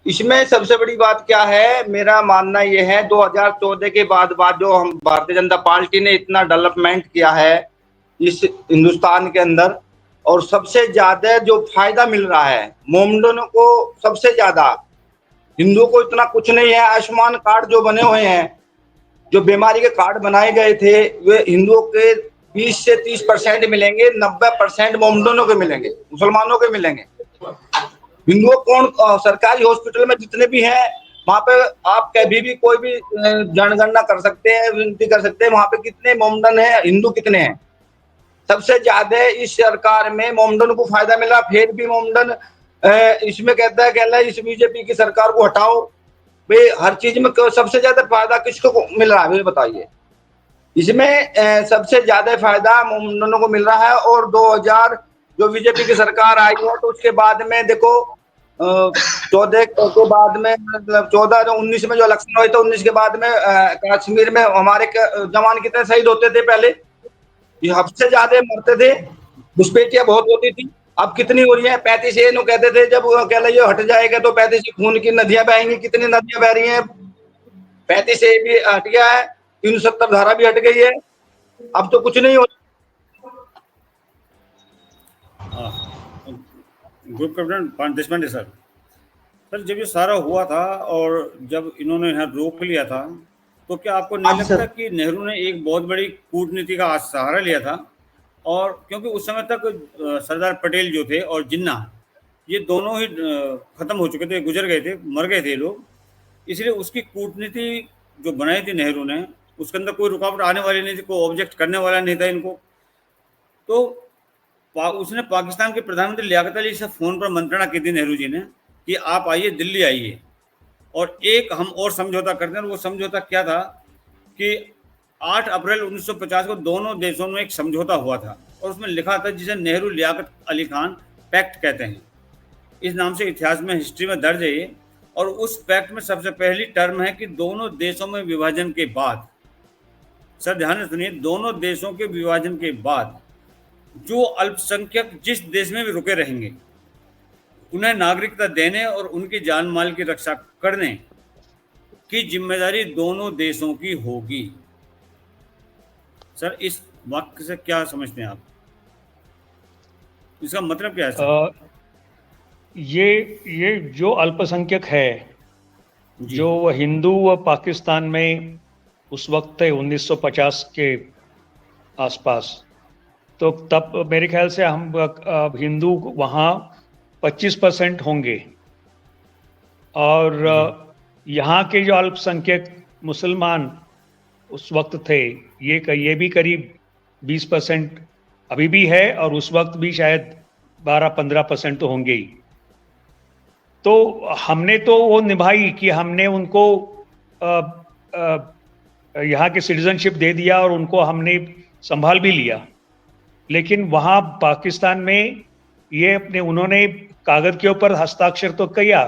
इसमें सबसे बड़ी बात क्या है, मेरा मानना यह है 2014 के बाद जो हम भारतीय जनता पार्टी ने इतना डेवलपमेंट किया है इस हिंदुस्तान के अंदर, और सबसे ज्यादा जो फायदा मिल रहा है मोमडनों को, सबसे ज्यादा। हिंदुओं को इतना कुछ नहीं है। आयुष्मान कार्ड जो बने हुए हैं, जो बीमारी के कार्ड बनाए गए थे, वे हिंदुओं के 20 से 30% मिलेंगे, 90% मोमडनों के मिलेंगे, मुसलमानों के मिलेंगे। हिंदुओं कौन सरकारी हॉस्पिटल में जितने भी हैं, वहां पे आप कभी भी कोई भी जनगणना कर सकते हैं, विनती कर सकते हैं, वहां पे कितने मोमडन है, हिंदू कितने हैं। सबसे ज्यादा इस सरकार में मोमडन को फायदा मिला। फिर भी मोमडन इसमें कहता है इस बीजेपी की सरकार को हटाओ। भाई हर चीज में सबसे ज्यादा फायदा किसको मिल रहा है, बताइए। इसमें सबसे ज्यादा फायदा मोमडनों को मिल रहा है। और 2000 जो बीजेपी की सरकार आई है, तो उसके बाद में देखो 14 के बाद में, मतलब 14-19 में जो इलेक्शन हुए थे, 19 के बाद में कश्मीर में हमारे जवान कितने शहीद होते थे पहले, ये सबसे ज्यादा मरते थे, घुसपैठियां बहुत होती थी। अब कितनी हो रही है? 35 ये कहते थे जब कह रहे हट जाएगा तो 35 खून की नदियां बहेंगी। कितनी नदियां बह रही हैं? 35 से भी हट गया है, 370 धारा भी हट गई है। अब तो कुछ नहीं हो। ग्रुप कैप्टन देशपांडे सर, जब ये सारा हुआ था और जब इन्होंने यहाँ रोक लिया था, तो क्या आपको नहीं लगता कि नेहरू ने एक बहुत बड़ी कूटनीति का सहारा लिया था? और क्योंकि उस समय तक सरदार पटेल जो थे और जिन्ना, ये दोनों ही खत्म हो चुके थे, गुजर गए थे, मर गए थे लोग, इसलिए उसकी कूटनीति जो बनाई थी नेहरू ने, उसके अंदर कोई रुकावट आने वाली नहीं थी, कोई ऑब्जेक्ट करने वाला नहीं था इनको। तो उसने पाकिस्तान के प्रधानमंत्री लियाकत अली से फ़ोन पर मंत्रणा की थी नेहरू जी ने कि आप आइए, दिल्ली आइए, और एक हम और समझौता करते हैं। वो समझौता क्या था कि 8 अप्रैल 1950 को दोनों देशों में एक समझौता हुआ था, और उसमें लिखा था, जिसे नेहरू लियाकत अली खान पैक्ट कहते हैं। इस नाम से इतिहास में, हिस्ट्री में दर्ज है ये। और उस पैक्ट में सबसे पहली टर्म है कि दोनों देशों में विभाजन के बाद, सर ध्यान से सुनिए, दोनों देशों के विभाजन के बाद जो अल्पसंख्यक जिस देश में भी रुके रहेंगे, उन्हें नागरिकता देने और उनकी जान माल की रक्षा करने की जिम्मेदारी दोनों देशों की होगी। सर इस वाक्य से क्या समझते हैं आप? इसका मतलब क्या है सर? ये जो अल्पसंख्यक है, जो हिंदू व पाकिस्तान में उस वक्त थे 1950 के आसपास, तो तब मेरे ख्याल से हम हिंदू वहाँ 25% होंगे, और यहाँ के जो अल्पसंख्यक मुसलमान उस वक्त थे, ये भी करीब 20% अभी भी है, और उस वक्त भी शायद 12-15% तो होंगे ही। तो हमने तो वो निभाई कि हमने उनको यहाँ की सिटीजनशिप दे दिया और उनको हमने संभाल भी लिया। लेकिन वहाँ पाकिस्तान में ये उन्होंने कागज के ऊपर हस्ताक्षर तो किया,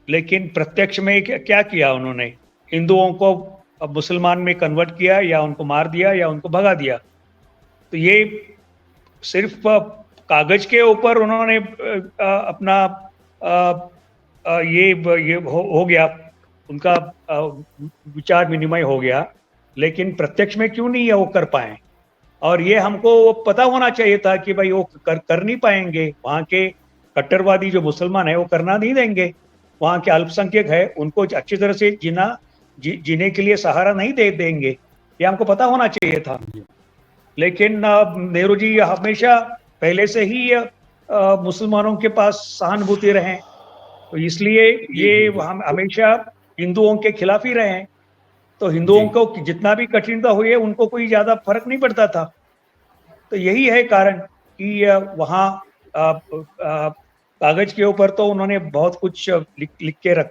लेकिन प्रत्यक्ष में क्या किया उन्होंने? हिंदुओं को मुसलमान में कन्वर्ट किया, या उनको मार दिया, या उनको भगा दिया। तो ये सिर्फ कागज के ऊपर उन्होंने अपना ये हो गया, उनका विचार विनिमय हो गया, लेकिन प्रत्यक्ष में क्यों नहीं वो कर पाए? और ये हमको पता होना चाहिए था कि भाई वो कर नहीं पाएंगे। वहाँ के कट्टरवादी जो मुसलमान है वो करना नहीं देंगे। वहाँ के अल्पसंख्यक है, उनको अच्छी तरह से जीने के लिए सहारा नहीं दे देंगे, ये हमको पता होना चाहिए था। लेकिन नेहरू जी हमेशा पहले से ही मुसलमानों के पास सहानुभूति रहे, तो इसलिए ये हम हमेशा हिंदुओं के खिलाफ ही रहे हैं। तो हिंदुओं को जितना भी कठिनता हुई है, उनको कोई ज्यादा फर्क नहीं पड़ता था। तो यही है कारण कि वहाँ कागज के ऊपर तो उन्होंने बहुत कुछ लिख के रख